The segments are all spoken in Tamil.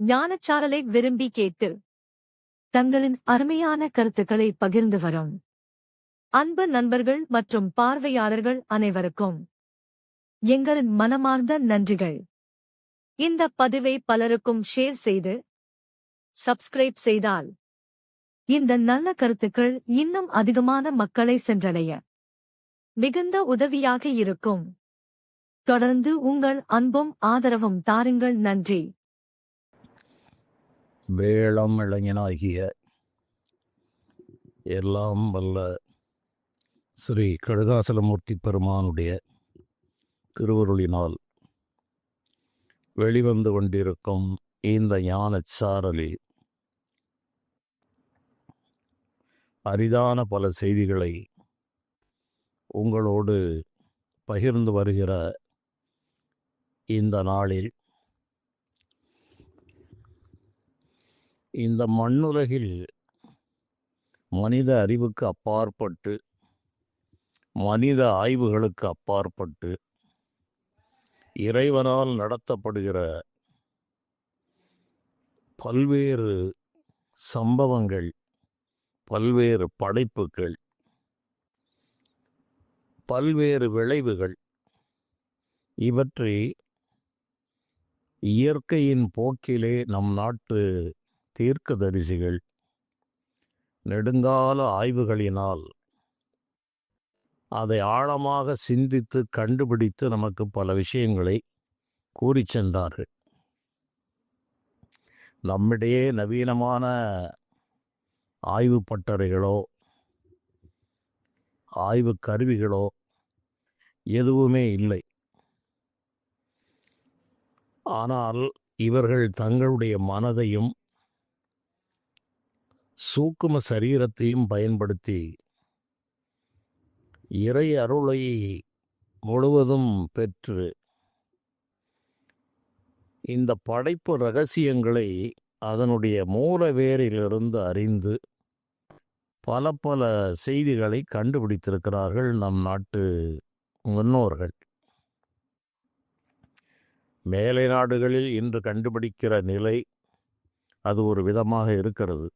ஞானச்சாரலை விரும்பி கேட்டு தங்களின் அருமையான கருத்துக்களை பகிர்ந்து வரும் அன்பு நண்பர்கள் மற்றும் பார்வையாளர்கள் அனைவருக்கும் எங்களின் மனமார்ந்த நன்றிகள். இந்த பதிவை பலருக்கும் ஷேர் செய்து சப்ஸ்கிரைப் செய்தால் இந்த நல்ல கருத்துக்கள் இன்னும் அதிகமான மக்களை சென்றடைய மிகுந்த உதவியாக இருக்கும். தொடர்ந்து உங்கள் அன்பும் ஆதரவும் தாருங்கள். நன்றி. வேளம் இளைஞனாகிய எல்லாம் வல்ல ஸ்ரீ கடுகாசலமூர்த்தி பெருமானுடைய திருவருளினால் வெளிவந்து கொண்டிருக்கும் இந்த ஞானச்சாரலில் அரிதான பல செய்திகளை உங்களோடு பகிர்ந்து வருகிற இந்த நாளில் இந்த மண்ணுலகில் மனித அறிவுக்கு அப்பாற்பட்டு, மனித ஆய்வுகளுக்கு அப்பாற்பட்டு இறைவனால் நடத்தப்படுகிற பல்வேறு சம்பவங்கள், பல்வேறு படைப்புகள், பல்வேறு விளைவுகள், இவற்றை இயற்கையின் போக்கிலே நம் நாட்டு தீர்க்கதரிசிகள் நெடுங்கால ஆய்வுகளினால் அதை ஆழமாக சிந்தித்து கண்டுபிடித்து நமக்கு பல விஷயங்களை கூறி சென்றார்கள். நம்மிடையே நவீனமான ஆய்வு பட்டறைகளோ ஆய்வு கருவிகளோ எதுவுமே இல்லை. ஆனால் இவர்கள் தங்களுடைய மனதையும் சூக்கும சரீரத்தையும் பயன்படுத்தி இறை அருளை முழுவதும் பெற்று இந்த படைப்பு ரகசியங்களை அதனுடைய மூல வேரிலிருந்து அறிந்து பல பல செய்திகளை கண்டுபிடித்திருக்கிறார்கள் நம் நாட்டு முன்னோர்கள். மேலை நாடுகளில் இன்று கண்டுபிடிக்கிற நிலை அது ஒரு விதமாக இருக்கிறது.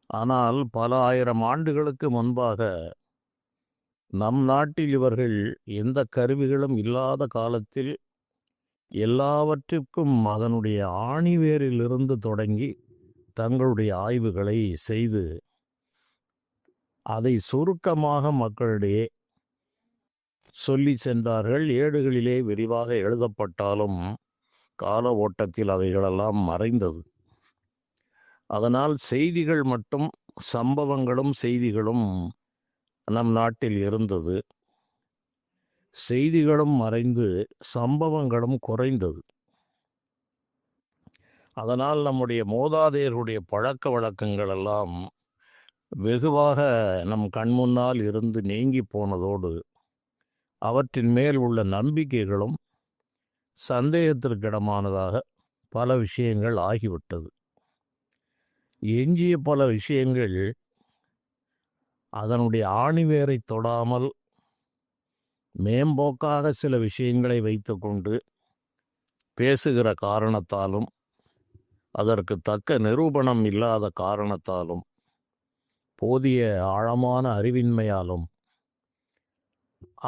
ஆனால் பல ஆயிரம் ஆண்டுகளுக்கு முன்பாக நம் நாட்டில் இவர்கள் எந்த கருவிகளும் இல்லாத காலத்தில் எல்லாவற்றிற்கும் அதனுடைய ஆணிவேரிலிருந்து தொடங்கி தங்களுடைய ஆய்வுகளை செய்து அதை சுருக்கமாக மக்களிடையே சொல்லி சென்றார்கள். ஏடுகளிலே விரிவாக எழுதப்பட்டாலும் கால ஓட்டத்தில் அவைகளெல்லாம் மறைந்தது. அதனால் செய்திகள் மட்டும், சம்பவங்களும் செய்திகளும் நம் நாட்டில் இருந்தது. செய்திகளும் மறைந்து சம்பவங்களும் குறைந்தது. அதனால் நம்முடைய மூதாதையர்களுடைய பழக்க வழக்கங்கள் எல்லாம் வெகுவாக நம் கண்முன்னால் இருந்து நீங்கி போனதோடு அவற்றின் மேல் உள்ள நம்பிக்கைகளும் சந்தேகத்திற்கிடமானதாக பல விஷயங்கள் ஆகிவிட்டது. எஞ்சிய பல விஷயங்கள் அதனுடைய ஆணிவேரை தொடாமல் மேம்போக்காக சில விஷயங்களை வைத்து கொண்டு பேசுகிற காரணத்தாலும், அதற்கு தக்க நிரூபணம் இல்லாத காரணத்தாலும், போதிய ஆழமான அறிவின்மையாலும்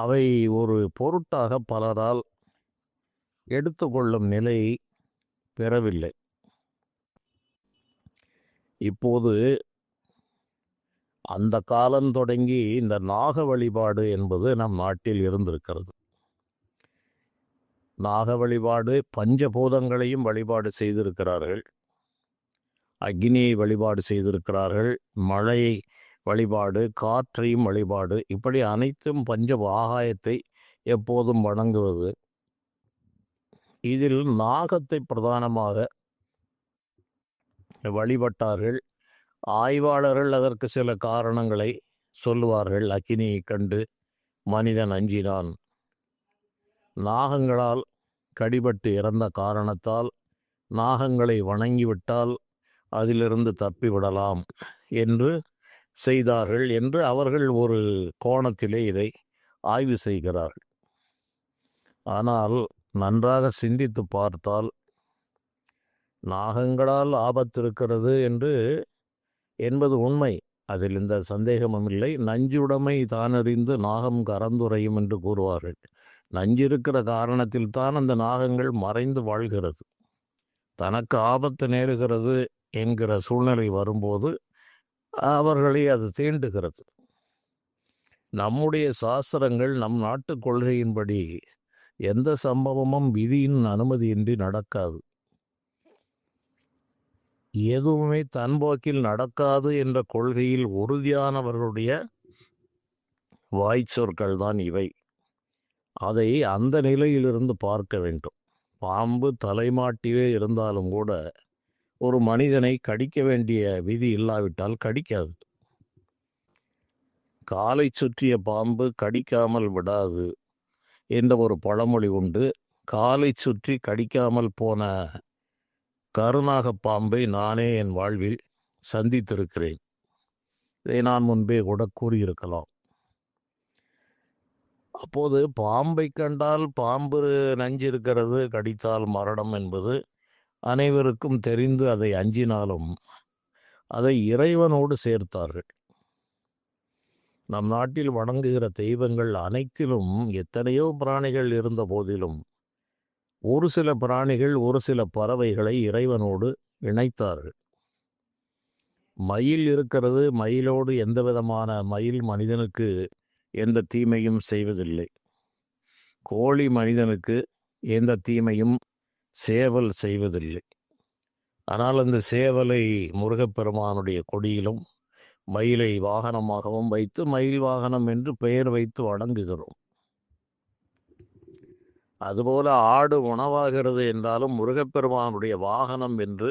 அவை ஒரு பொருட்டாக பலரால் எடுத்துக்கொள்ளும் நிலை பெறவில்லை. இப்போது அந்த காலம் தொடங்கி இந்த நாக வழிபாடு என்பது நம் நாட்டில் இருந்திருக்கிறது. நாக வழிபாடு பஞ்சபூதங்களையும் வழிபாடு செய்திருக்கிறார்கள், அக்னியை வழிபாடு செய்திருக்கிறார்கள், மழையை வழிபாடு, காற்றையும் வழிபாடு, இப்படி அனைத்தும் பஞ்ச ஆகாயத்தை எப்போதும் வணங்குவது. இதில் நாகத்தை பிரதானமாக வழிபட்டார்கள். ஆய்வாளர்கள் அதற்கு சில காரணங்களை சொல்லுவார்கள். அக்கினியை கண்டு மனிதன் அஞ்சினான், நாகங்களால் கடிபட்டு இறந்த காரணத்தால் நாகங்களை வணங்கிவிட்டால் அதிலிருந்து தப்பிவிடலாம் என்று செய்தார்கள் என்று அவர்கள் ஒரு கோணத்திலே இதை ஆய்வு செய்கிறார்கள். ஆனால் நன்றாக சிந்தித்து பார்த்தால் நாகங்களால் ஆபத்து இருக்கிறது என்பது உண்மை. அதில் எந்த சந்தேகமும் இல்லை. நஞ்சுடைமை தானறிந்து நாகம் கறந்துரையும் என்று கூறுவார்கள். நஞ்சிருக்கிற காரணத்தில் தான் அந்த நாகங்கள் மறைந்து வாழ்கிறது. தனக்கு ஆபத்து நேருகிறது என்கிற சூழ்நிலை வரும்போது அவர்களை அது தீண்டுகிறது. நம்முடைய சாஸ்திரங்கள், நம் நாட்டு கொள்கையின்படி எந்த சம்பவமும் விதியின் அனுமதியின்றி நடக்காது. எதுவுமே தன்போக்கில் நடக்காது என்ற கொள்கையில் உறுதியானவர்களுடைய வாய்ச்சொற்கள் தான் இவை. அதை அந்த நிலையிலிருந்து பார்க்க வேண்டும். பாம்பு தலைமாட்டிலே இருந்தாலும் கூட ஒரு மனிதனை கடிக்க வேண்டிய விதி இல்லாவிட்டால் கடிக்காது. காலை சுற்றிய பாம்பு கடிக்காமல் விடாது என்ற ஒரு பழமொழி உண்டு. காலை சுற்றி கடிக்காமல் போன கருநாக பாம்பை நானே என் வாழ்வில் சந்தித்திருக்கிறேன். இதை நான் முன்பே கூட கூறியிருக்கலாம். அப்போது பாம்பை கண்டால் பாம்பு நஞ்சு இருக்கிறது, கடித்தால் மரணம் என்பது அனைவருக்கும் தெரிந்து அதை அஞ்சினாலும் அதை இறைவனோடு சேர்த்தார்கள். நம் நாட்டில் வணங்குகிற தெய்வங்கள் அனைத்திலும் எத்தனையோ பிராணிகள் இருந்த போதிலும் ஒரு சில பிராணிகள், ஒரு சில பறவைகளை இறைவனோடு இணைத்தார்கள். மயில் இருக்கிறது. மயிலோடு எந்த விதமான மயில் மனிதனுக்கு எந்த தீமையும் செய்வதில்லை. கோழி மனிதனுக்கு எந்த தீமையும் சேவல் செய்வதில்லை. ஆனால் அந்த சேவலை முருகப்பெருமானுடைய கொடியிலும் மயிலை வாகனமாகவும் வைத்து மயில் வாகனம் என்று பெயர் வைத்து வணங்குகிறோம். அதுபோல ஆடு உணவாகிறது என்றாலும் முருகப்பெருமானுடைய வாகனம் என்று,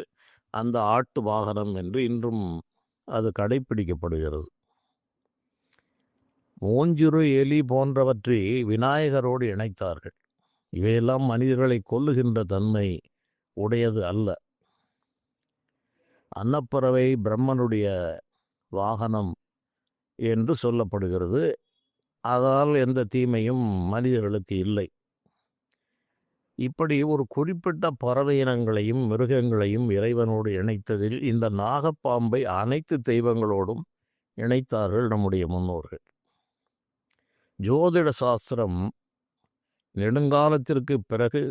அந்த ஆட்டு வாகனம் என்று இன்றும் அது கடைப்பிடிக்கப்படுகிறது. மூஞ்சிறு எலி போன்றவற்றை விநாயகரோடு இணைத்தார்கள். இவையெல்லாம் மனிதர்களை கொல்லுகின்ற தன்மை உடையது அல்ல. அன்னப்பறவை பிரம்மனுடைய வாகனம் என்று சொல்லப்படுகிறது. அதால் எந்த தீமையும் மனிதர்களுக்கு இல்லை. இப்படி ஒரு குறிப்பிட்ட பறவை இனங்களையும் மிருகங்களையும் இறைவனோடு இணைத்ததில் இந்த நாகப்பாம்பை அனைத்து தெய்வங்களோடும் இணைத்தார்கள் நம்முடைய முன்னோர்கள். ஜோதிட சாஸ்திரம் நெடுங்காலத்திற்கு பிறகு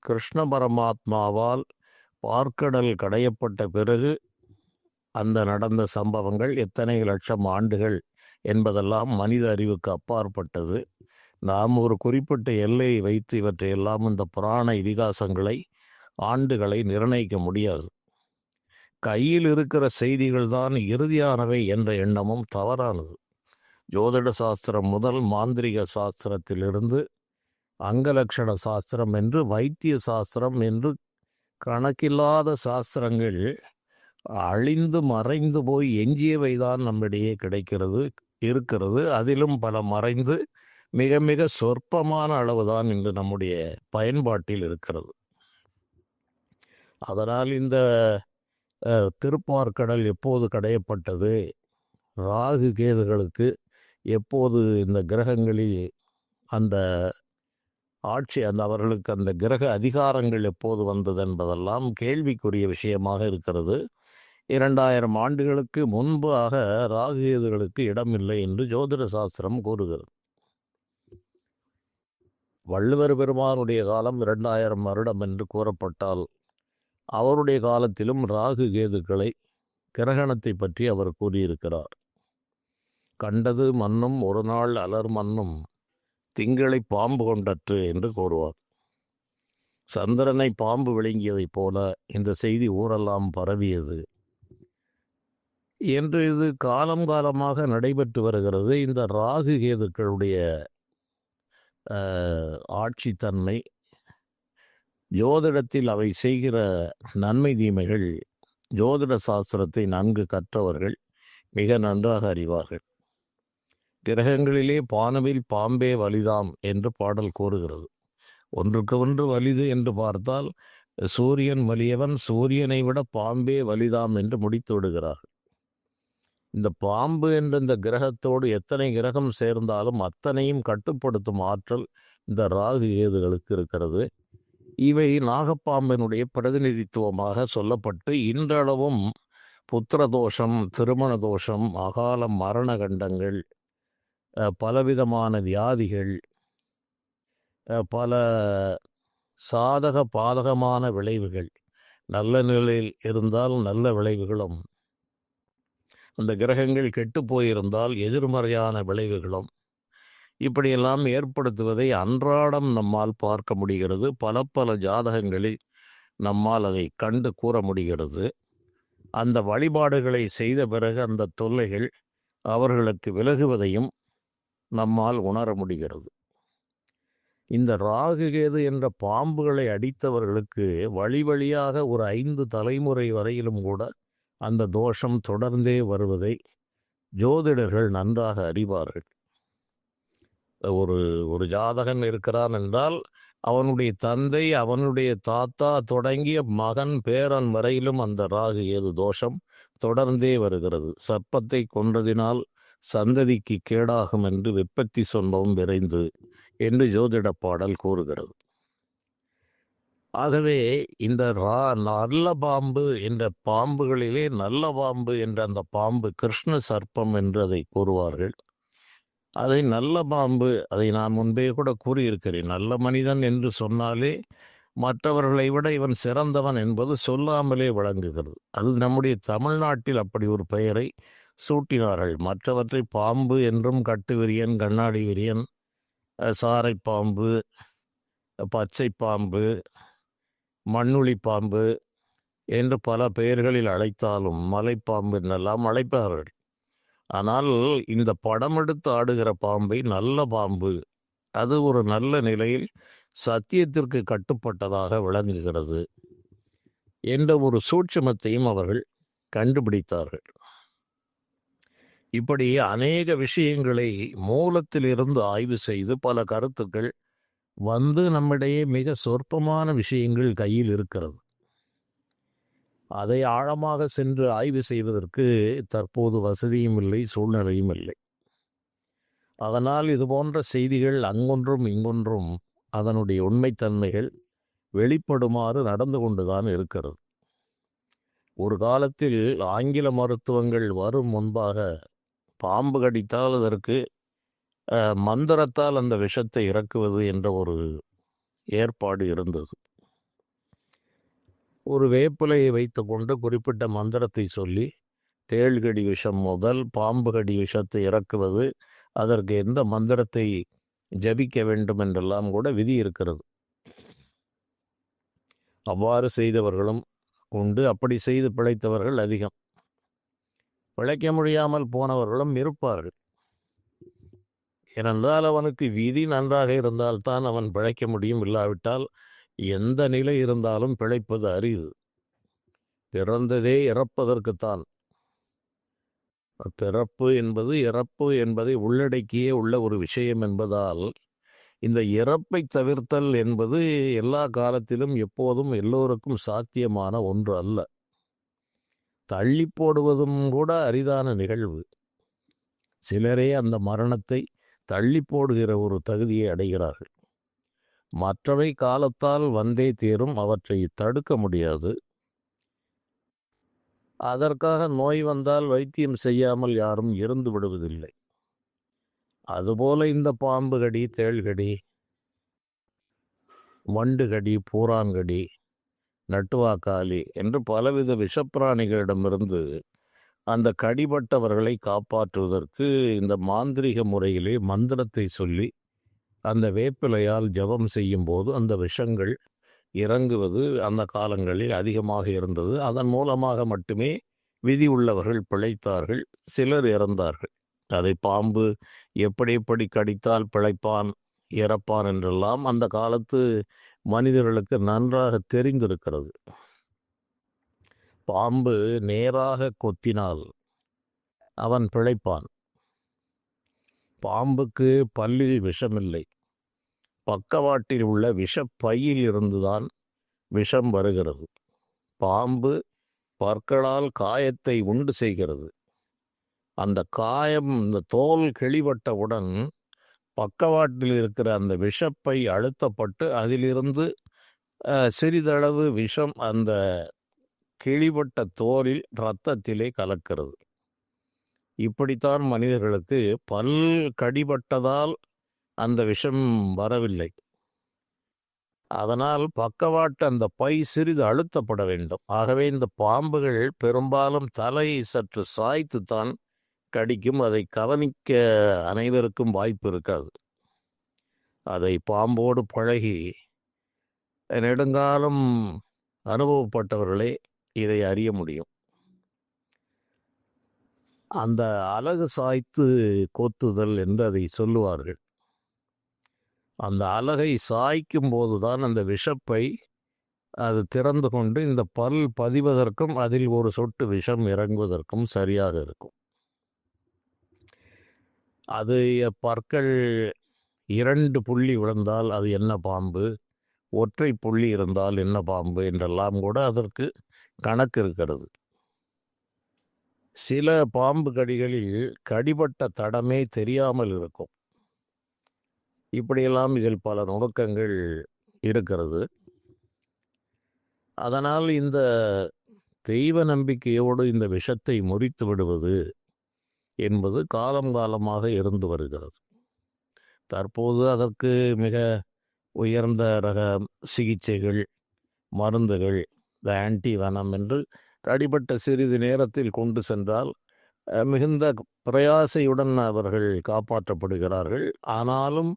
கிருஷ்ண பரமாத்மாவால் பார்க்கடல் கடையப்பட்ட பிறகு அந்த நடந்த சம்பவங்கள் எத்தனை லட்சம் ஆண்டுகள் என்பதெல்லாம் மனித அறிவுக்கு அப்பாற்பட்டது. நாம் ஒரு குறிப்பிட்ட எல்லையை வைத்து இவற்றையெல்லாம், இந்த புராண இதிகாசங்களை, ஆண்டுகளை நிர்ணயிக்க முடியாது. கையில் இருக்கிற செய்திகள் தான் இறுதியானவை என்ற எண்ணமும் தவறானது. ஜோதிட சாஸ்திரம் முதல் மாந்திரிக சாஸ்திரத்திலிருந்து அங்கலட்சண சாஸ்திரம் என்று, வைத்திய சாஸ்திரம் என்று கணக்கில்லாத சாஸ்திரங்கள் அழிந்து மறைந்து போய் எஞ்சியவைதான் நம்மிடையே இருக்கிறது. அதிலும் பல மறைந்து மிக மிக சொற்பமான அளவுதான் இன்று நம்முடைய பயன்பாட்டில் இருக்கிறது. அதனால் இந்த திருப்பார்கடல் எப்போது கடையப்பட்டது, ராகு கேதுகளுக்கு எப்போது இந்த கிரகங்களில் அந்த ஆட்சி, அவர்களுக்கு அந்த கிரக அதிகாரங்கள் எப்போது வந்தது என்பதெல்லாம் கேள்விக்குரிய விஷயமாக இருக்கிறது. 2000 ஆண்டுகளுக்கு முன்பாக ராகு கேதுகளுக்கு இடமில்லை என்று ஜோதிட சாஸ்திரம் கூறுகிறது. வள்ளுவர் பெருமானுடைய காலம் 2000 வருடம் என்று கூறப்பட்டால் அவருடைய காலத்திலும் ராகு கேதுக்களை, கிரகணத்தை பற்றி அவர் கூறியிருக்கிறார். கண்டது மன்னும் ஒரு நாள் அலர் மன்னும் திங்களை பாம்பு கொண்டற்று என்று கூறுவார். சந்திரனை பாம்பு விழுங்கியதைப் போல இந்த செய்தி ஊரெல்லாம் பரவியது என்று இது காலம் காலமாக நடைபெற்று வருகிறது. இந்த ராகு கேதுக்களுடைய ஆட்சி தன்மை, ஜோதிடத்தில் அவை செய்கிற நன்மை தீமைகள் ஜோதிட சாஸ்திரத்தை நன்கு கற்றவர்கள் மிக நன்றாக அறிவார்கள். கிரகங்களிலே பானவில் பாம்பே வலிதாம் என்று பாடல் கூறுகிறது. ஒன்றுக்கு ஒன்று வலிது என்று பார்த்தால் சூரியன் வலியவன், சூரியனை விட பாம்பே வலிதாம் என்று முடித்து விடுகிறார். இந்த பாம்பு என்ற இந்த கிரகத்தோடு எத்தனை கிரகம் சேர்ந்தாலும் அத்தனையும் கட்டுப்படுத்தும் ஆற்றல் இந்த ராகு கேதுகளுக்கு இருக்கிறது. இவை நாகப்பாம்பினுடைய பிரதிநிதித்துவமாக சொல்லப்பட்டு இன்றளவும் புத்திர தோஷம், திருமண தோஷம், அகால மரண கண்டங்கள், பலவிதமான வியாதிகள், பல சாதக பாதகமான விளைவுகள், நல்ல நிலையில் இருந்தால் நல்ல விளைவுகளும், அந்த கிரகங்கள் கெட்டு போயிருந்தால் எதிர்மறையான விளைவுகளும் இப்படியெல்லாம் ஏற்படுத்துவதை அன்றாடம் நம்மால் பார்க்க முடிகிறது. பல பல ஜாதகங்களில் நம்மால் அதை கண்டு கூற முடிகிறது. அந்த வழிபாடுகளை செய்த பிறகு அந்த தொல்லைகள் அவர்களுக்கு விலகுவதையும் நம்மால் உணர முடிகிறது. இந்த ராகு கேது என்ற பாம்புகளை அடித்தவர்களுக்கு வழி வழியாக ஒரு 5 தலைமுறை வரையிலும் கூட அந்த தோஷம் தொடர்ந்தே வருவதை ஜோதிடர்கள் நன்றாக அறிவார்கள். ஒரு ஒரு ஜாதகன் இருக்கிறான் என்றால் அவனுடைய தந்தை, அவனுடைய தாத்தா தொடங்கிய மகன் பேரன் வரையிலும் அந்த ராகு ஏது தோஷம் தொடர்ந்தே வருகிறது. சர்ப்பத்தை கொன்றதினால் சந்ததிக்கு கேடாகும் என்று வெப்பத்தி சொன்னவும் விரைந்து என்று ஜோதிட பாடல் கூறுகிறது. ஆகவே இந்த நல்ல பாம்பு என்ற பாம்புகளிலே நல்ல பாம்பு என்ற அந்த பாம்பு கிருஷ்ண சர்ப்பம் என்று அதை கூறுவார்கள். அதை நல்ல பாம்பு, அதை நான் முன்பே கூட கூறியிருக்கிறேன். நல்ல மனிதன் என்று சொன்னாலே மற்றவர்களை விட இவன் சிறந்தவன் என்பது சொல்லாமலே விளங்குகிறது. அது நம்முடைய தமிழ்நாட்டில் அப்படி ஒரு பெயரை சூட்டினார்கள். மற்றவற்றை பாம்பு என்றும் கட்டு விரியன், கண்ணாடி விரியன், சாரை பாம்பு, பச்சை பாம்பு, மண்ணுளி பாம்பு என்று பல பெயர்களில் அழைத்தாலும் மலைப்பாம்பு என்னெல்லாம் அழைப்பார்கள். ஆனால் இந்த படம் எடுத்து ஆடுகிற பாம்பை நல்ல பாம்பு, அது ஒரு நல்ல நிலையில் சத்தியத்திற்கு கட்டுப்பட்டதாக விளங்குகிறது என்ற ஒரு சூட்சுமத்தையும் அவர்கள் கண்டுபிடித்தார்கள். இப்படி அநேக விஷயங்களை மூலத்திலிருந்து ஆய்வு செய்து பல கருத்துக்கள் வந்து நம்மிடையே மிக சொற்பமான விஷயங்கள் கையில் இருக்கிறது. அதை ஆழமாக சென்று ஆய்வு செய்வதற்கு தற்போது வசதியும் இல்லை, சூழ்நிலையும் இல்லை. அதனால் இது போன்ற செய்திகள் அங்கொன்றும் இங்கொன்றும் அதனுடைய உண்மைத்தன்மைகள் வெளிப்படுமாறு நடந்து கொண்டுதான் இருக்கிறது. ஒரு காலத்தில் ஆங்கில மருத்துவங்கள் வரும் முன்பாக பாம்பு கடித்தால் அதற்கு மந்திரத்தால் அந்த விஷத்தை இறக்குவது என்ற ஒரு ஏற்பாடு இருந்தது. ஒரு வேப்பிலையை வைத்து கொண்டு குறிப்பிட்ட மந்திரத்தை சொல்லி தேள்கடி விஷம் முதல் பாம்பு கடி விஷத்தை இறக்குவது, அதற்கு எந்த மந்திரத்தை ஜபிக்க வேண்டும் என்றெல்லாம் கூட விதி இருக்கிறது. அவ்வாறு செய்தவர்களும் உண்டு, அப்படி செய்து பிழைத்தவர்கள் அதிகம். பிழைக்க முடியாமல் போனவர்களும் இருப்பார்கள். ஏனென்றால் அவனுக்கு விதி நன்றாக இருந்தால்தான் அவன் பிழைக்க முடியும். இல்லாவிட்டால் எந்த நிலை இருந்தாலும் பிழைப்பது அரிது. பிறந்ததே இறப்பதற்குத்தான். பிறப்பு என்பது இறப்பு என்பதை உள்ளடக்கியே உள்ள ஒரு விஷயம் என்பதால் இந்த இறப்பை தவிர்த்தல் என்பது எல்லா காலத்திலும் எப்போதும் எல்லோருக்கும் சாத்தியமான ஒன்று அல்ல. தள்ளி போடுவதும் கூட அரிதான நிகழ்வு. சிலரே அந்த மரணத்தை தள்ளி போடுகிற ஒரு தகுதியை அடைகிறார்கள். மற்றவை காலத்தால் வந்தே தீரும், அவற்றை தடுக்க முடியாது. அதற்காக நோய் வந்தால் வைத்தியம் செய்யாமல் யாரும் இருந்து விடுவதில்லை. அதுபோல இந்த பாம்பு கடி, தேள்கடி, வண்டுகடி, பூரான்கடி, நட்டுவாக்காலி என்று பலவித விஷப்பிராணிகளிடமிருந்து அந்த கடிபட்டவர்களை காப்பாற்றுவதற்கு இந்த மாந்திரிக முறையிலே மந்திரத்தை சொல்லி அந்த வேப்பிலையால் ஜபம் செய்யும் போது அந்த விஷங்கள் இறங்குவது அந்த காலங்களில் அதிகமாக இருந்தது. அதன் மூலமாக மட்டுமே விதி உள்ளவர்கள் பிழைத்தார்கள், சிலர் இறந்தார்கள். அதை பாம்பு எப்படி எப்படி கடித்தால் பிழைப்பான், இறப்பான் என்றெல்லாம் அந்த காலத்து மனிதர்களுக்கு நன்றாக தெரிந்திருக்கிறது. பாம்பு நேராக கொத்தினால் அவன் பிழைப்பான். பாம்புக்கு பல்லில் விஷமில்லை, பக்கவாட்டில் உள்ள விஷப்பையில் இருந்துதான் விஷம் வருகிறது. பாம்பு பற்களால் காயத்தை உண்டு செய்கிறது. அந்த காயம், இந்த தோல் கிழிபட்டவுடன் பக்கவாட்டில் இருக்கிற அந்த விஷப்பை அழுத்தப்பட்டு அதிலிருந்து சிறிதளவு விஷம் அந்த கிழிபட்ட தோலில் இரத்தத்திலே கலக்கிறது. இப்படித்தான் மனிதர்களுக்கு பல் கடிபட்டதால் அந்த விஷம் வரவில்லை. அதனால் பக்கவாட்டு அந்த பை சிறிது அழுத்தப்பட வேண்டும். ஆகவே இந்த பாம்புகள் பெரும்பாலும் தலையை சற்று சாய்த்துத்தான் கடிக்கும். அதை கவனிக்க அனைவருக்கும் வாய்ப்பு இருக்காது. அதை பாம்போடு பழகி நெடுங்காலம் அனுபவப்பட்டவர்களே இதை அறிய முடியும். அந்த அலகு சாய்த்து கொத்துதல் என்று அதை சொல்லுவார்கள். அந்த அலகை சாய்க்கும் போதுதான் அந்த விஷப்பை அது திறந்து கொண்டு இந்த பல் பதிவதற்கும் அதில் ஒரு சொட்டு விஷம் இறங்குவதற்கும் சரியாக இருக்கும். அது பற்கள் 2 புள்ளி விழுந்தால் அது என்ன பாம்பு, ஒற்றை புள்ளி இருந்தால் என்ன பாம்பு என்றெல்லாம் கூட அதற்கு கணக்கு இருக்கிறது. சில பாம்பு கடிகளில் கடிபட்ட தடமே தெரியாமல் இருக்கும். இப்படியெல்லாம் இதில் பல நுணுக்கங்கள் இருக்கிறது. அதனால் இந்த தெய்வ நம்பிக்கையோடு இந்த விஷத்தை முறித்து விடுவது என்பது காலமாக இருந்து வருகிறது. தற்போது அதற்கு மிக உயர்ந்த ரக சிகிச்சைகள், மருந்துகள், இந்த ஆன்டிவெனம் என்று அடிபட்ட சிறிது நேரத்தில் கொண்டு சென்றால் மிகுந்த பிரயாசையுடன் அவர்கள் காப்பாற்றப்படுகிறார்கள். ஆனாலும்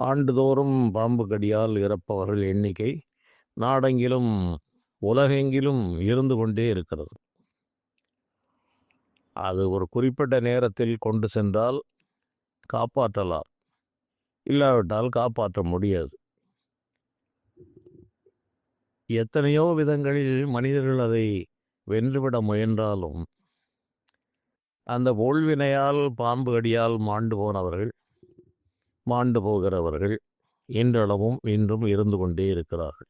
ஆண்டுதோறும் பாம்பு கடியால் இறப்பவர்கள் எண்ணிக்கை நாடெங்கிலும் உலகெங்கிலும் இருந்து கொண்டே இருக்கிறது. அது ஒரு குறிப்பிட்ட நேரத்தில் கொண்டு சென்றால் காப்பாற்றலாம், இல்லாவிட்டால் காப்பாற்ற முடியாது. எத்தனையோ விதங்களில் மனிதர்கள் அதை வென்றுவிட முயன்றாலும் அந்த ஊழ்வினையால் பாம்பு கடியால் மாண்டு போகிறவர்கள் இன்றளவும் இன்றும் இருந்து கொண்டே இருக்கிறார்கள்.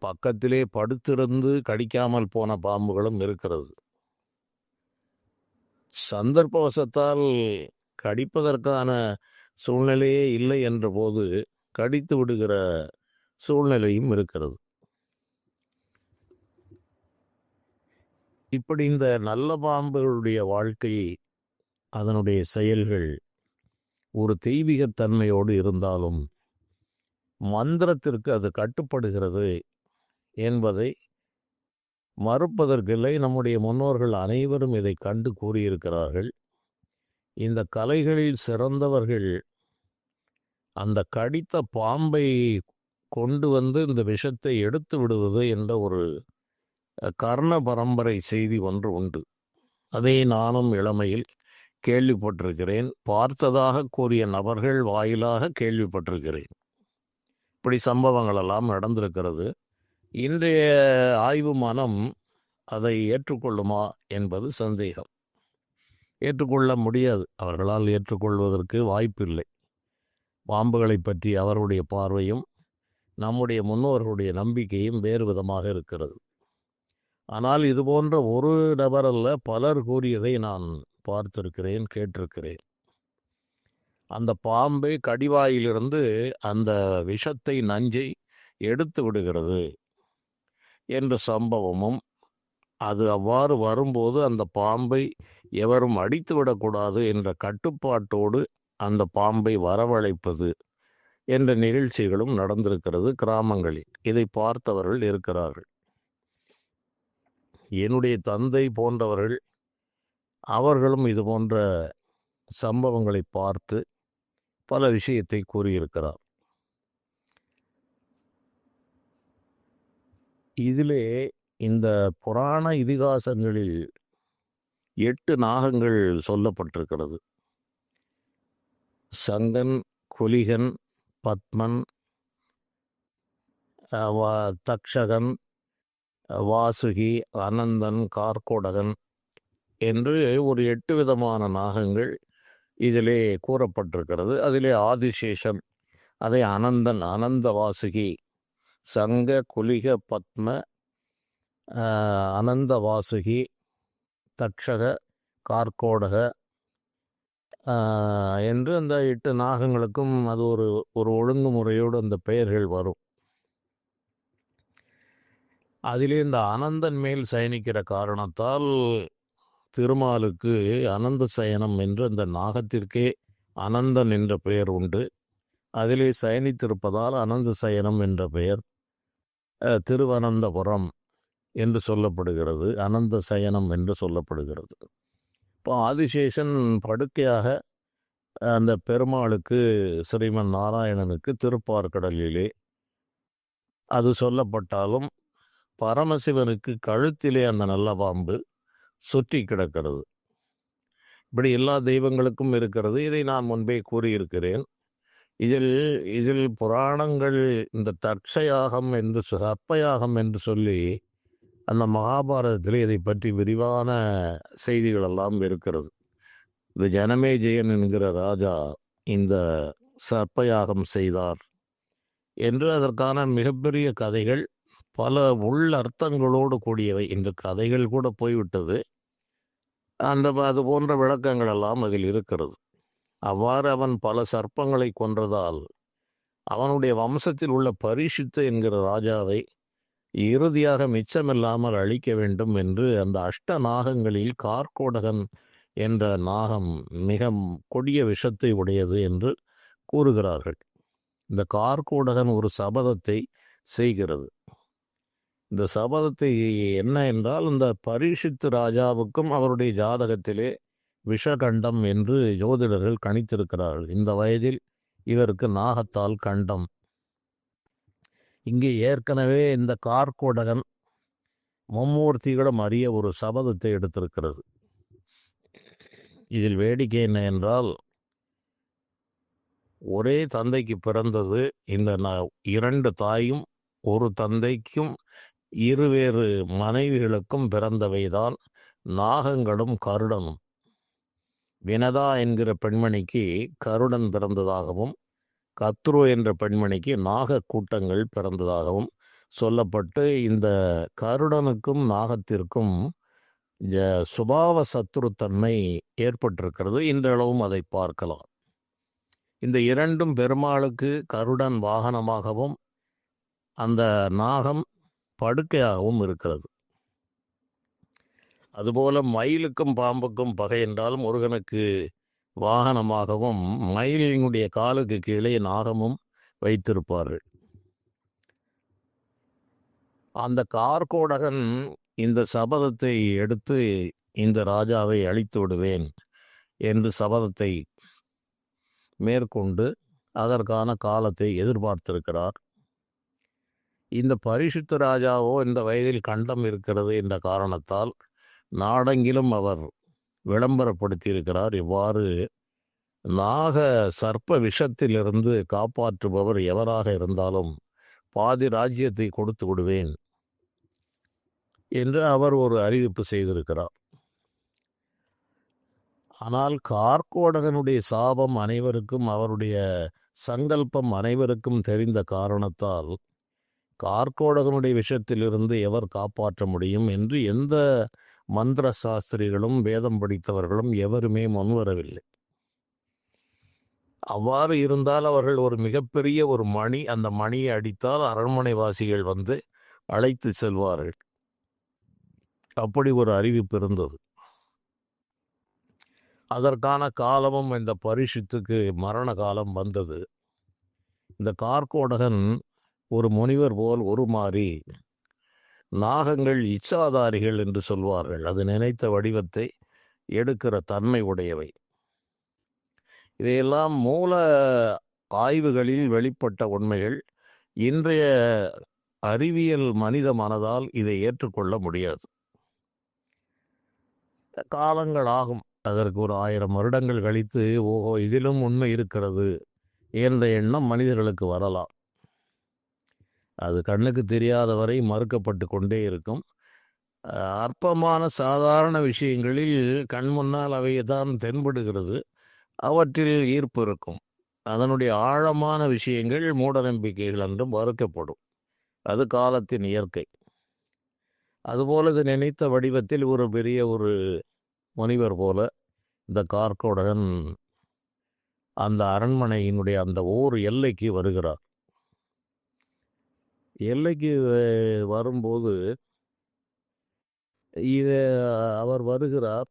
பக்கத்திலே படுத்திருந்து கடிக்காமல் போன பாம்புகளும் இருக்கிறது. சந்தர்ப்பவசத்தால் கடிப்பதற்கான சூழ்நிலையே இல்லை என்ற போது கடித்து விடுகிற சூழ்நிலையும் இருக்கிறது. இப்படி இந்த நல்ல பாம்புகளுடைய வாழ்க்கை, அதனுடைய செயல்கள் ஒரு தெய்வீகத்தன்மையோடு இருந்தாலும் மந்திரத்திற்கு அது கட்டுப்படுகிறது என்பதை மறுப்பதற்கில்லை. நம்முடைய முன்னோர்கள் அனைவரும் இதை கண்டு கூறியிருக்கிறார்கள். இந்த கலைகளில் சிறந்தவர்கள் அந்த கடித்த பாம்பை கொண்டு வந்து இந்த விஷத்தை எடுத்து விடுவது என்ற ஒரு கர்ண பரம்பரை செய்தி ஒன்று உண்டு. அதை நானும் இளமையில் கேள்விப்பட்டிருக்கிறேன். பார்த்ததாக கூறிய நபர்கள் வாயிலாக கேள்விப்பட்டிருக்கிறேன். இப்படி சம்பவங்களெல்லாம் நடந்திருக்கிறது. இன்றைய ஆய்வு மனம் அதை ஏற்றுக்கொள்ளுமா என்பது சந்தேகம். ஏற்றுக்கொள்ள முடியாது. அவர்களால் ஏற்றுக்கொள்வதற்கு வாய்ப்பில்லை. பாம்புகளை பற்றி அவருடைய பார்வையும் நம்முடைய முன்னோர்களுடைய நம்பிக்கையும் வேறு விதமாக இருக்கிறது. ஆனால் இது போன்ற ஒரு நபர் அல்ல, பலர் கூறியதை நான் பார்த்திருக்கிறேன், கேட்டிருக்கிறேன். அந்த பாம்பை கடிவாயிலிருந்து அந்த விஷத்தை, நஞ்சை எடுத்து விடுகிறது என்ற சம்பவமும், அது அவ்வாறு வரும்போது அந்த பாம்பை எவரும் அடித்து விடக்கூடாது என்ற கட்டுப்பாட்டோடு அந்த பாம்பை வரவழைப்பது என்ற நிகழ்ச்சிகளும் நடந்திருக்கிறது கிராமங்களில். இதை பார்த்தவர்கள் இருக்கிறார்கள். என்னுடைய தந்தை போன்றவர்கள் அவர்களும் இது போன்ற சம்பவங்களை பார்த்து பல விஷயத்தை கூறியிருக்கிறார். இதிலே இந்த புராண இதிகாசங்களில் 8 நாகங்கள் சொல்லப்பட்டிருக்கிறது. சங்கன், குலிகன், பத்மன், தக்ஷகன், வாசுகி, அனந்தன், கார்கோடகன் என்று ஒரு 8 விதமான நாகங்கள் இதிலே கூறப்பட்டிருக்கிறது. அதிலே ஆதிசேஷன், அதை அனந்தன், அனந்த வாசுகி, சங்க, குலிக, பத்ம, அனந்த வாசுகி, தக்ஷக, கார்கோடக, என்று அந்த 8 நாகங்களுக்கும் அது ஒரு ஒரு ஒழுங்குமுறையோடு அந்த பெயர்கள் வரும். அதிலே இந்த அனந்தன் மேல் சயனிக்கிற காரணத்தால் திருமாலுக்கு அனந்த சயனம் என்று அந்த நாகத்திற்கே அனந்தன் என்ற பெயர் உண்டு. அதிலே சயனித்திருப்பதால் அனந்த சயனம் என்ற பெயர். திருவனந்தபுரம் என்று சொல்லப்படுகிறது, அனந்த சயனம் என்று சொல்லப்படுகிறது. இப்போ ஆதிசேஷன் படுக்கையாக அந்த பெருமாளுக்கு, ஸ்ரீமன் நாராயணனுக்கு திருப்பார்கடலிலே அது சொல்லப்பட்டாலும் பரமசிவனுக்கு கழுத்திலே அந்த நல்ல பாம்பு சுற்றி கிடக்கிறது. இப்படி எல்லா தெய்வங்களுக்கும் இருக்கிறது. இதை நான் முன்பே கூறியிருக்கிறேன். இதில் புராணங்கள் இந்த தட்சயாகம் என்று சர்ப்பயாகம் என்று சொல்லி அந்த மகாபாரதத்தில் இதை பற்றி விரிவான செய்திகள் எல்லாம் இருக்கிறது. இந்த ஜனமேஜயன் என்கிற ராஜா இந்த சர்ப்பயாகம் செய்தார் என்று அதற்கான மிகப்பெரிய கதைகள், பல உள்ளர்த்தங்களோடு கூடியவை. இந்த கதைகள் கூட போய்விட்டது. அது போன்ற விளக்கங்கள் எல்லாம் அதில் இருக்கிறது. அவ்வாறு அவன் பல சர்ப்பங்களை கொன்றதால் அவனுடைய வம்சத்தில் உள்ள பரீட்சித்து என்கிற ராஜாவை இறுதியாக மிச்சமில்லாமல் அழிக்க வேண்டும் என்று அந்த அஷ்ட நாகங்களில் கார்கோடகன் என்ற நாகம் மிக கொடிய விஷத்தை உடையது என்று கூறுகிறார்கள். இந்த கார்கோடகன் ஒரு சபதத்தை செய்கிறது. இந்த சபதத்தை என்ன என்றால், இந்த பரீட்சித்து ராஜாவுக்கும் அவருடைய ஜாதகத்திலே விஷகண்டம் என்று ஜோதிடர்கள் கணித்திருக்கிறார்கள். இந்த வயதில் இவருக்கு நாகத்தால் கண்டம். இங்கே ஏற்கனவே இந்த கார்கோடகன் மும்மூர்த்திகளும் அறிய ஒரு சபதத்தை எடுத்திருக்கிறது. இதில் வேடிக்கை என்ன என்றால், ஒரே தந்தைக்கு பிறந்தது இந்த 2 தாயும் ஒரு தந்தைக்கும் இருவேறு மனைவிகளுக்கும் பிறந்தவைதான் நாகங்களும் கருடனும். வினதா என்கிற பெண்மணிக்கு கருடன் பிறந்ததாகவும் கத்ரு என்ற பெண்மணிக்கு நாக கூட்டங்கள் பிறந்ததாகவும் சொல்லப்பட்டு, இந்த கருடனுக்கும் நாகத்திற்கும் சுபாவ சத்துருத்தன்மை ஏற்பட்டிருக்கிறது. இன்றளவும் அதை பார்க்கலாம். இந்த 2ம் பெருமாளுக்கு கருடன் வாகனமாகவும் அந்த நாகம் படுக்கையாகவும் இருக்கிறது. அதுபோல மயிலுக்கும் பாம்புக்கும் பகை என்றால் முருகனுக்கு வாகனமாகவும் மயிலினுடைய காலுக்கு கீழே நாகமும் வைத்திருப்பார்கள். அந்த கார்கோடகன் இந்த சபதத்தை எடுத்து இந்த ராஜாவை அழித்து விடுவேன் என்று சபதத்தை மேற்கொண்டு அதற்கான காலத்தை எதிர்பார்த்திருக்கிறார். இந்த பரிசுத்த ராஜாவோ இந்த வயதில் கண்டம் இருக்கிறது என்ற காரணத்தால் நாடெங்கிலும் அவர் விளம்பரப்படுத்தியிருக்கிறார். இவ்வாறு நாக சர்ப்ப விஷத்திலிருந்து காப்பாற்றுபவர் எவராக இருந்தாலும் பாதி ராஜ்யத்தை கொடுத்து விடுவேன் என்று அவர் ஒரு அறிவிப்பு செய்திருக்கிறார். ஆனால் கார்கோடகனுடைய சாபம் அனைவருக்கும், அவருடைய சங்கல்பம் அனைவருக்கும் தெரிந்த காரணத்தால் கார்கோடகனுடைய விஷயத்திலிருந்து எவர் காப்பாற்ற முடியும் என்று எந்த மந்திர சாஸ்திரிகளும் வேதம் படித்தவர்களும் எவருமே முன்வரவில்லை. அவ்வாறு இருந்தால் அவர்கள் ஒரு மிகப்பெரிய ஒரு மணி, அந்த மணியை அடித்தால் அரண்மனைவாசிகள் வந்து அழைத்து செல்வார்கள். அப்படி ஒரு அறிவிப்பு இருந்தது. அதற்கான காலமும் இந்த பரிசுத்துக்கு மரண காலம் வந்தது. இந்த கார்கோடகன் ஒரு முனிவர் போல் உருமாறி, நாகங்கள் இச்சாதாரிகள் என்று சொல்வார்கள், அது நினைத்த வடிவத்தை எடுக்கிற தன்மை உடையவை. இவையெல்லாம் மூல ஆய்வுகளில் வெளிப்பட்ட உண்மைகள். இன்றைய அறிவியல் மனித மனதால் இதை ஏற்றுக்கொள்ள முடியாது. காலங்கள் ஆகும். அதற்கு ஒரு 1000 வருடங்கள் கழித்து ஓஹோ இதிலும் உண்மை இருக்கிறது என்ற எண்ணம் மனிதர்களுக்கு வரலாம். அது கண்ணுக்கு தெரியாத வரை மறுக்கப்பட்டு கொண்டே இருக்கும். அற்பமான சாதாரண விஷயங்களில் கண் முன்னால் அவை தான் தென்படுகிறது. அவற்றில் ஈர்ப்பு இருக்கும். அதனுடைய ஆழமான விஷயங்கள் மூட நம்பிக்கைகள் என்றும் மறுக்கப்படும். அது காலத்தின் இயற்கை. அதுபோல இது நினைத்த வடிவத்தில் ஒரு பெரிய ஒரு முனிவர் போல இந்த கார்கோடகன் அந்த அரண்மனையினுடைய அந்த ஓர் எல்லைக்கு வருகிறார். எல்லைக்கு வரும்போது இதை அவர் வருகிறார்.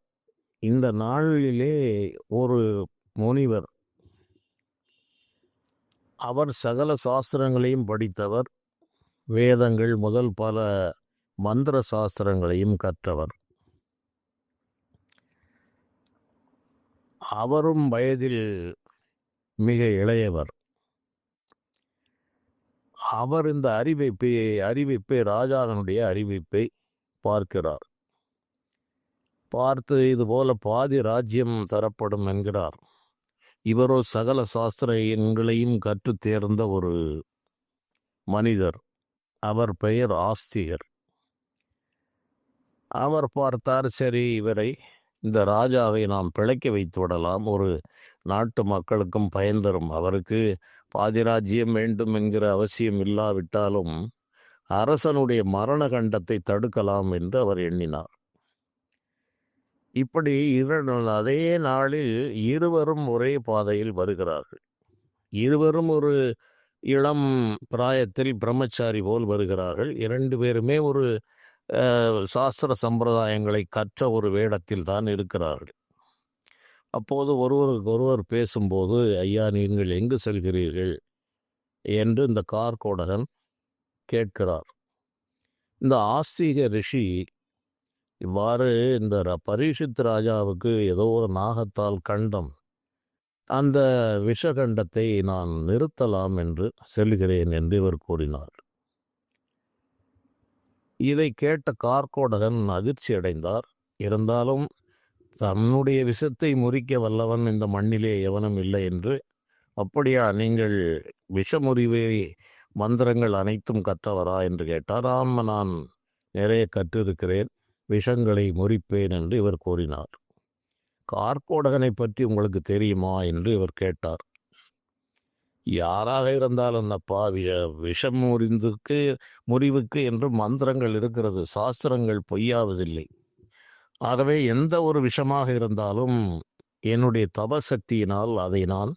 இந்த நாளிலே ஒரு முனிவர், அவர் சகல சாஸ்திரங்களையும் படித்தவர், வேதங்கள் முதல் பல மந்திர சாஸ்திரங்களையும் கற்றவர். அவரும் வயதில் மிக இளையவர். அவர் இந்த அறிவிப்பை ராஜாவினுடைய அறிவிப்பை பார்க்கிறார். பார்த்து இதுபோல பாதி ராஜ்யம் தரப்படும் என்கிறார். இவரோ சகல சாஸ்திரங்களையும் கற்று தேர்ந்த ஒரு மனிதர். அவர் பெயர் ஆஸ்திகர். அவர் பார்த்தார், சரி இவரை, இந்த ராஜாவை நாம் பிழைக்க வைத்து விடலாம், ஒரு நாட்டு மக்களுக்கும் பயன் தரும், அவருக்கு பாதிராஜ்யம் வேண்டும் என்கிற அவசியம் இல்லாவிட்டாலும் அரசனுடைய மரண கண்டத்தை தடுக்கலாம் என்று அவர் எண்ணினார். இப்படி அதே நாளில் இருவரும் ஒரே பாதையில் வருகிறார்கள். இருவரும் ஒரு இளம் பிராயத்தில் பிரம்மச்சாரி போல் வருகிறார்கள். இரண்டு பேருமே ஒரு சாஸ்திர சம்பிரதாயங்களை கற்ற ஒரு வேடத்தில் தான் இருக்கிறார்கள். அப்போது ஒருவருக்கு ஒருவர் பேசும்போது, ஐயா நீங்கள் எங்கு செல்கிறீர்கள் என்று இந்த கார்கோடகன் கேட்கிறார். இந்த ஆஸ்திக ரிஷி இவ்வாறு இந்த பரீட்சித் ராஜாவுக்கு ஏதோ ஒரு நாகத்தால் கண்டம், அந்த விஷகண்டத்தை நான் நிறுத்தலாம் என்று செல்கிறேன் என்று இவர் கூறினார். இதை கேட்ட கார்கோடகன் அதிர்ச்சி அடைந்தார். இருந்தாலும் தன்னுடைய விஷத்தை முறிக்க வல்லவன் இந்த மண்ணிலே எவனும் இல்லை என்று, அப்படியா, நீங்கள் விஷமுறிவை மந்திரங்கள் அனைத்தும் கற்றவரா என்று கேட்டார். ஆம், நான் நிறைய கற்றிருக்கிறேன், விஷங்களை முறிப்பேன் என்று இவர் கூறினார். கார்கோடகனை பற்றி உங்களுக்கு தெரியுமா என்று இவர் கேட்டார். யாராக இருந்தாலும் அப்பா, விஷம் முறிவுக்கு என்று மந்திரங்கள் இருக்கிறது, சாஸ்திரங்கள் பொய்யாவதில்லை. ஆகவே எந்த ஒரு விஷமாக இருந்தாலும் என்னுடைய தபசக்தியினால் அதை நான்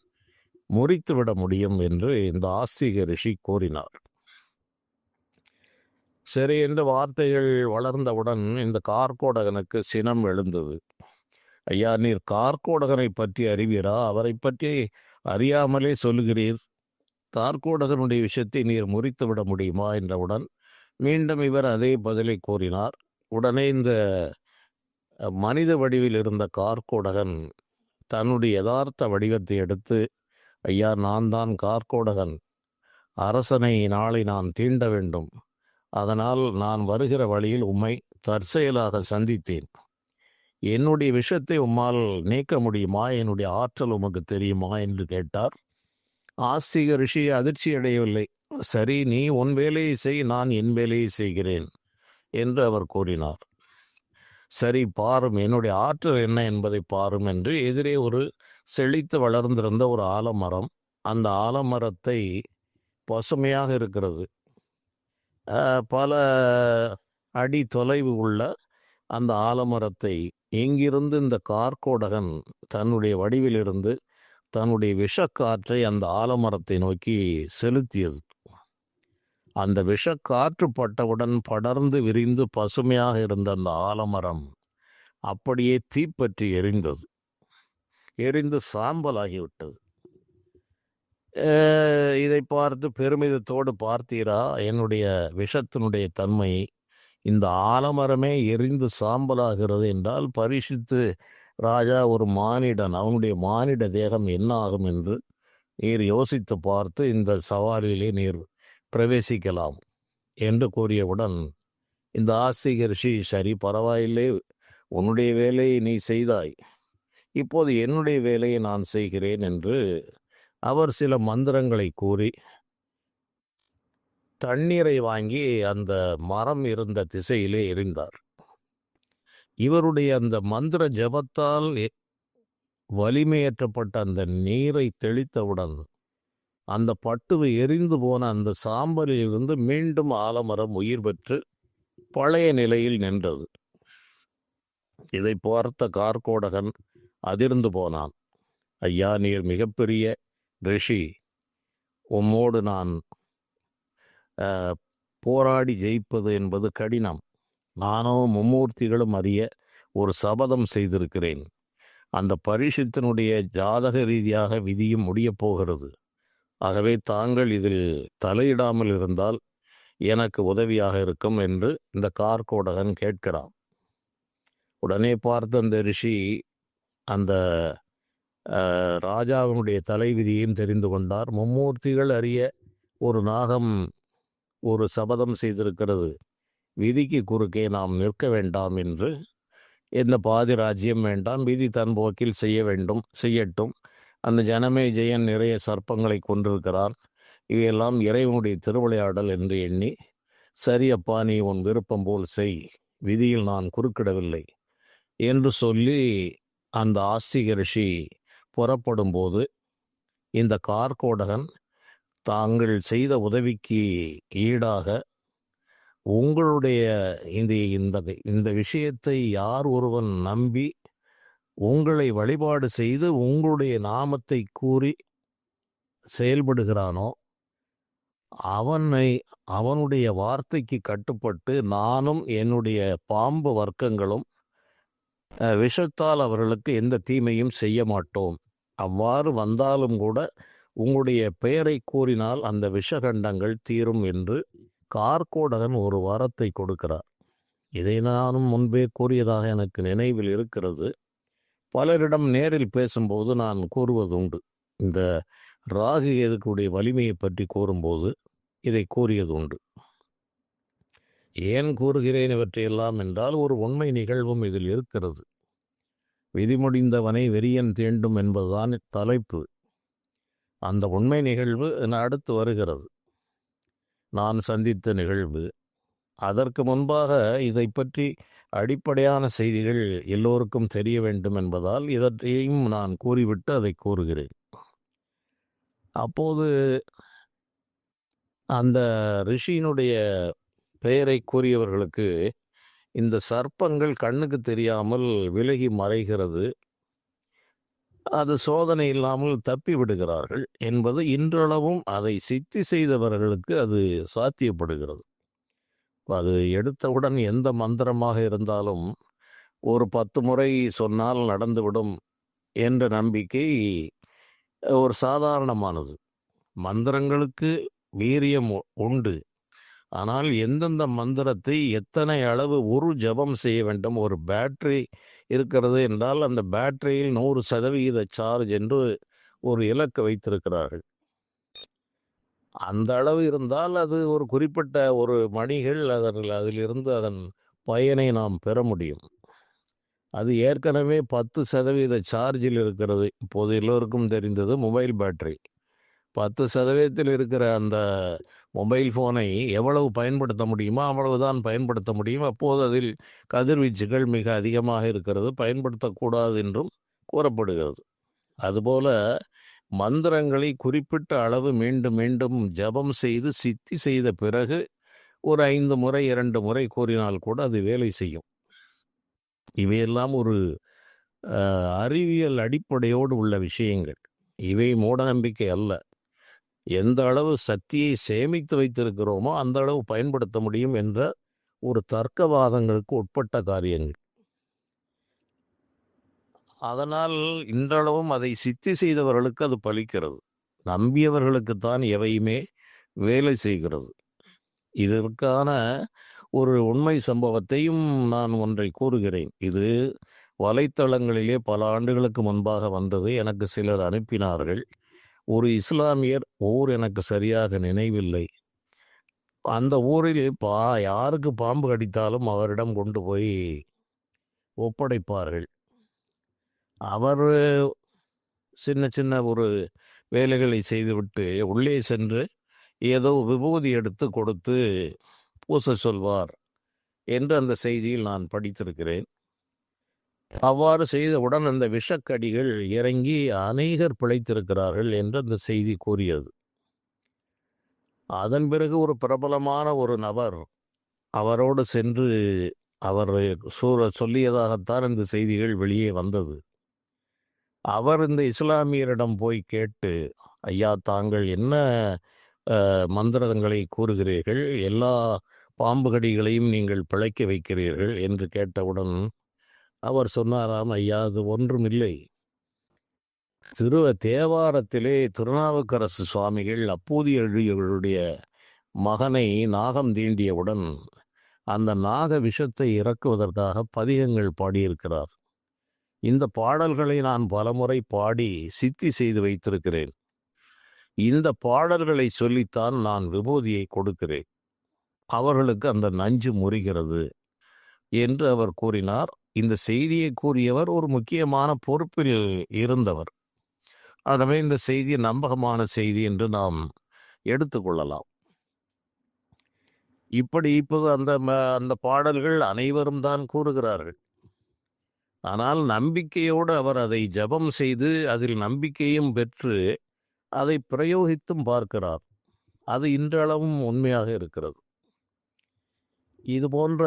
முறித்துவிட முடியும் என்று இந்த ஆஸ்திக ரிஷி கூறினார். சரி என்று வார்த்தைகள் வளர்ந்தவுடன் இந்த கார்கோடகனுக்கு சினம் எழுந்தது. ஐயா, நீர் கார்கோடகனை பற்றி அறிவீரா? அவரை பற்றி அறியாமலே சொல்லுகிறீர். கார்கோடகனுடைய விஷயத்தை நீர் முறித்து விட முடியுமா என்றவுடன் மீண்டும் இவர் அதே பதிலை கூறினார். உடனே இந்த மனித வடிவில் இருந்த கார்கோடகன் தன்னுடைய யதார்த்த வடிவத்தை எடுத்து, ஐயா, நான் தான் கார்கோடகன், அரசனை நாளை நான் தீண்ட வேண்டும், அதனால் நான் வருகிற வழியில் உம்மை தற்செயலாக சந்தித்தேன், என்னுடைய விஷயத்தை உம்மால் நீக்க முடியுமா, என்னுடைய ஆற்றல் உமக்கு தெரியுமா என்று கேட்டார். ஆஸ்திக ரிஷி அதிர்ச்சி அடையவில்லை. சரி, நீ உன் வேலையை செய், நான் என் வேலையை செய்கிறேன் என்று அவர் கூறினார். சரி பாரும், என்னுடைய ஆற்றல் என்ன என்பதை பாரும் என்று எதிரே ஒரு செழித்து வளர்ந்திருந்த ஒரு ஆலமரம், அந்த ஆலமரத்தை பசுமையாக இருக்கிறது, பல அடி தொலைவு உள்ள அந்த ஆலமரத்தை எங்கிருந்து இந்த கார்கோடகன் தன்னுடைய வடிவிலிருந்து தன்னுடைய விஷக்காற்றை அந்த ஆலமரத்தை நோக்கி செலுத்தியது. அந்த விஷக்காற்று பட்டவுடன் படர்ந்து விரிந்து பசுமையாக இருந்த அந்த ஆலமரம் அப்படியே தீப்பற்றி எரிந்து சாம்பலாகிவிட்டது. இதை பார்த்து பெருமிதத்தோடு பார்த்தீரா என்னுடைய விஷத்தினுடைய தன்மையை? இந்த ஆலமரமே எரிந்து சாம்பலாகிறது என்றால் பரீட்சித்து ராஜா ஒரு மானிடன், அவனுடைய மானிட தேகம் என்ன ஆகும் என்று நீர் யோசித்து பார்த்து இந்த சவாலிலே நீர் பிரவேசிக்கலாம் என்று கூறியவுடன் இந்த ஆஸ்திக ரிஷி, சரி பரவாயில்லை, உன்னுடைய வேலையை நீ செய்தாய், இப்போது என்னுடைய வேலையை நான் செய்கிறேன் என்று அவர் சில மந்திரங்களை கூறி தண்ணீரை வாங்கி அந்த மரம் இருந்த திசையிலே எறிந்தார். இவருடைய அந்த மந்திர ஜபத்தால் வலிமையேற்றப்பட்ட அந்த நீரை தெளித்தவுடன் அந்த பட்டுவை எரிந்து போன அந்த சாம்பலில் இருந்து மீண்டும் ஆலமரம் உயிர் பெற்று பழைய நிலையில் நின்றது. இதை பார்த்த கார்கோடகன் அதிர்ந்து போனான். ஐயா, நீர் மிகப்பெரிய ரிஷி, உம்மோடு நான் போராடி ஜெயிப்பது என்பது கடினம். நானோ மும்மூர்த்திகளும் அறிய ஒரு சபதம் செய்திருக்கிறேன். அந்த பரிசுத்தினுடைய ஜாதக ரீதியாக விதியும் முடியப் போகிறது. ஆகவே தாங்கள் இதில் தலையிடாமல் இருந்தால் எனக்கு உதவியாக இருக்கும் என்று இந்த கார்கோடகன் கேட்கிறான். உடனே பார்த்த அந்த ரிஷி அந்த ராஜாவினுடைய தலைவிதியையும் தெரிந்து கொண்டார். மும்மூர்த்திகள் அறிய ஒரு நாகம் ஒரு சபதம் செய்திருக்கிறது, விதிக்கு குறுக்கே நாம் நிற்க வேண்டாம் என்று. எந்த பாதி ராஜ்யம் வேண்டாம், விதி தன் போக்கில் செய்யட்டும். அந்த ஜனமே ஜெயன் நிறைய சர்ப்பங்களை கொண்டிருக்கிறார், இவையெல்லாம் இறைவனுடைய திருவிளையாடல் என்று எண்ணி, சரியப்பா, நீ உன் விருப்பம் போல் செய், விதியில் நான் குறுக்கிடவில்லை என்று சொல்லி அந்த ஆஸ்திக ரிஷி புறப்படும் போது இந்த கார்கோடகன் தாங்கள் செய்த உதவிக்கு ஈடாக உங்களுடைய இந்த விஷயத்தை யார் ஒருவன் நம்பி உங்களை வழிபாடு செய்து உங்களுடைய நாமத்தை கூறி செயல்படுகிறானோ அவனுடைய வார்த்தைக்கு கட்டுப்பட்டு நானும் என்னுடைய பாம்பு வர்க்கங்களும் விஷத்தால் அவர்களுக்கு எந்த தீமையும் செய்ய மாட்டோம். அவ்வாறு வந்தாலும் கூட உங்களுடைய பெயரை கூறினால் அந்த விஷகண்டங்கள் தீரும் என்று கார்கோடகன் ஒரு வரத்தை கொடுக்கிறார். இதை நானும் முன்பே கூறியதாக எனக்கு நினைவில் இருக்கிறது. பலரிடம் நேரில் பேசும்போது நான் கூறுவதுண்டு. இந்த ராகு கேதுக்குடைய வலிமையை பற்றி கூறும்போது இதை கூறியது உண்டு. ஏன் கூறுகிறேன் இவற்றையெல்லாம் என்றால், ஒரு உண்மை நிகழ்வும் இதில் இருக்கிறது. விதிமுடிந்தவனை வெறியன் தீண்டும் என்பதுதான் தலைப்பு. அந்த உண்மை நிகழ்வு அடுத்து வருகிறது, நான் சந்தித்த நிகழ்வு. அதற்கு முன்பாக இதை பற்றி அடிப்படையான செய்திகள் எல்லோருக்கும் தெரிய வேண்டும் என்பதால் இதற்றையும் நான் கூறிவிட்டு அதை கூறுகிறேன். அப்போது அந்த ரிஷியினுடைய பெயரை கூறியவர்களுக்கு இந்த சர்ப்பங்கள் கண்ணுக்கு தெரியாமல் விலகி மறைகிறது, அது சோதனை இல்லாமல் தப்பி விடுகிறார்கள் என்பது இன்றளவும் அதை சித்தி செய்தவர்களுக்கு அது சாத்தியப்படுகிறது. அது எடுத்தவுடன் எந்த மந்திரமாக இருந்தாலும் ஒரு 10 முறை சொன்னால் நடந்துவிடும் என்ற நம்பிக்கை ஒரு சாதாரணமானது. மந்திரங்களுக்கு வீரியம் உண்டு, ஆனால் எந்தெந்த மந்திரத்தை எத்தனை அளவு ஒரு ஜபம் செய்ய வேண்டும். ஒரு பேட்டரி இருக்கிறது என்றால் அந்த பேட்டரியில் 100% சார்ஜ் என்று ஒரு இலக்கு வைத்திருக்கிறார்கள். அந்த அளவு இருந்தால் அது ஒரு குறிப்பிட்ட ஒரு மணிகள் அதிலிருந்து அதன் பயனை நாம் பெற முடியும். அது ஏற்கனவே 10% சார்ஜில் இருக்கிறது. இப்போது எல்லோருக்கும் தெரிந்தது மொபைல் பேட்டரி. 10% இருக்கிற அந்த மொபைல் ஃபோனை எவ்வளவு பயன்படுத்த முடியுமோ அவ்வளவுதான் பயன்படுத்த முடியும். அப்போது அதில் கதிர்வீச்சுகள் மிக அதிகமாக இருக்கிறது, பயன்படுத்தக்கூடாது என்றும் கூறப்படுகிறது. அதுபோல மந்திரங்களை குறிப்பிட்ட அளவு மீண்டும் மீண்டும் ஜபம் செய்து சித்தி செய்த பிறகு ஒரு 5 முறை 2 முறை கூறினால் கூட அது வேலை செய்யும். இவையெல்லாம் ஒரு அறிவியல் அடிப்படையோடு உள்ள விஷயங்கள். இவை மூடநம்பிக்கை அல்ல. எந்த அளவு சக்தியை சேமித்து வைத்திருக்கிறோமோ அந்த அளவு பயன்படுத்த முடியும் என்ற ஒரு தர்க்கவாதங்களுக்கு உட்பட்ட காரியங்கள். அதனால் இன்றளவும் அதை சித்தி செய்தவர்களுக்கு அது பலிக்கிறது. நம்பியவர்களுக்குத்தான் எவையுமே வேலை செய்கிறது. இதற்கான ஒரு உண்மை சம்பவத்தையும் நான் ஒன்றை கூறுகிறேன். இது வலைத்தளங்களிலே பல ஆண்டுகளுக்கு முன்பாக வந்தது. எனக்கு சிலர் அனுப்பினார்கள். ஒரு இஸ்லாமியர் ஊர் எனக்கு சரியாக நினைவில்லை. அந்த ஊரில் யாருக்கு பாம்பு கடித்தாலும் அவரிடம் கொண்டு போய் ஒப்படைப்பார்கள். அவர் சின்ன சின்ன ஒரு வேலைகளை செய்துவிட்டு உள்ளே சென்று ஏதோ விபூதி எடுத்து கொடுத்து பூச சொல்வார் என்று அந்த செய்தியில் நான் படித்திருக்கிறேன். அவ்வாறு செய்தவுடன் அந்த விஷக்கடிகள் இறங்கி அநேகர் பிழைத்திருக்கிறார்கள் என்று அந்த செய்தி கூறியது. அதன் பிறகு ஒரு பிரபலமான ஒரு நபர் அவரோடு சென்று அவர் சொல்லியதாகத்தான் இந்த செய்திகள் வெளியே வந்தது. அவர் இந்த இஸ்லாமியரிடம் போய் கேட்டு, ஐயா தாங்கள் என்ன மந்திரங்களை கூறுகிறீர்கள், எல்லா பாம்பு கடிகளையும் நீங்கள் பிழைக்க வைக்கிறீர்கள் என்று கேட்டவுடன் அவர் சொன்னாராம், ஐயா அது ஒன்றுமில்லை, தேவாரத்திலே திருநாவுக்கரசு சுவாமிகள் அப்பூதியடிகளுடைய மகனை நாகம் தீண்டியவுடன் அந்த நாக விஷத்தை இறக்குவதற்காக பதிகங்கள் பாடியிருக்கிறார். இந்த பாடல்களை நான் பலமுறை பாடி சித்தி செய்து வைத்திருக்கிறேன். இந்த பாடல்களை சொல்லித்தான் நான் விபூதியை கொடுக்கிறேன். அவர்களுக்கு அந்த நஞ்சு முறிகிறது என்று அவர் கூறினார். இந்த செய்தியை கூறியவர் ஒரு முக்கியமான பொறுப்பில் இருந்தவர். ஆகவே இந்த செய்தி நம்பகமான செய்தி என்று நாம் எடுத்துக்கொள்ளலாம். இப்படி இப்போது அந்த பாடல்கள் அனைவரும் தான் கூறுகிறார்கள். ஆனால் நம்பிக்கையோடு அவர் அதை ஜபம் செய்து அதில் நம்பிக்கையும் பெற்று அதை பிரயோகித்தும் பார்க்கிறார். அது இன்றளவும் உண்மையாக இருக்கிறது. இது போன்ற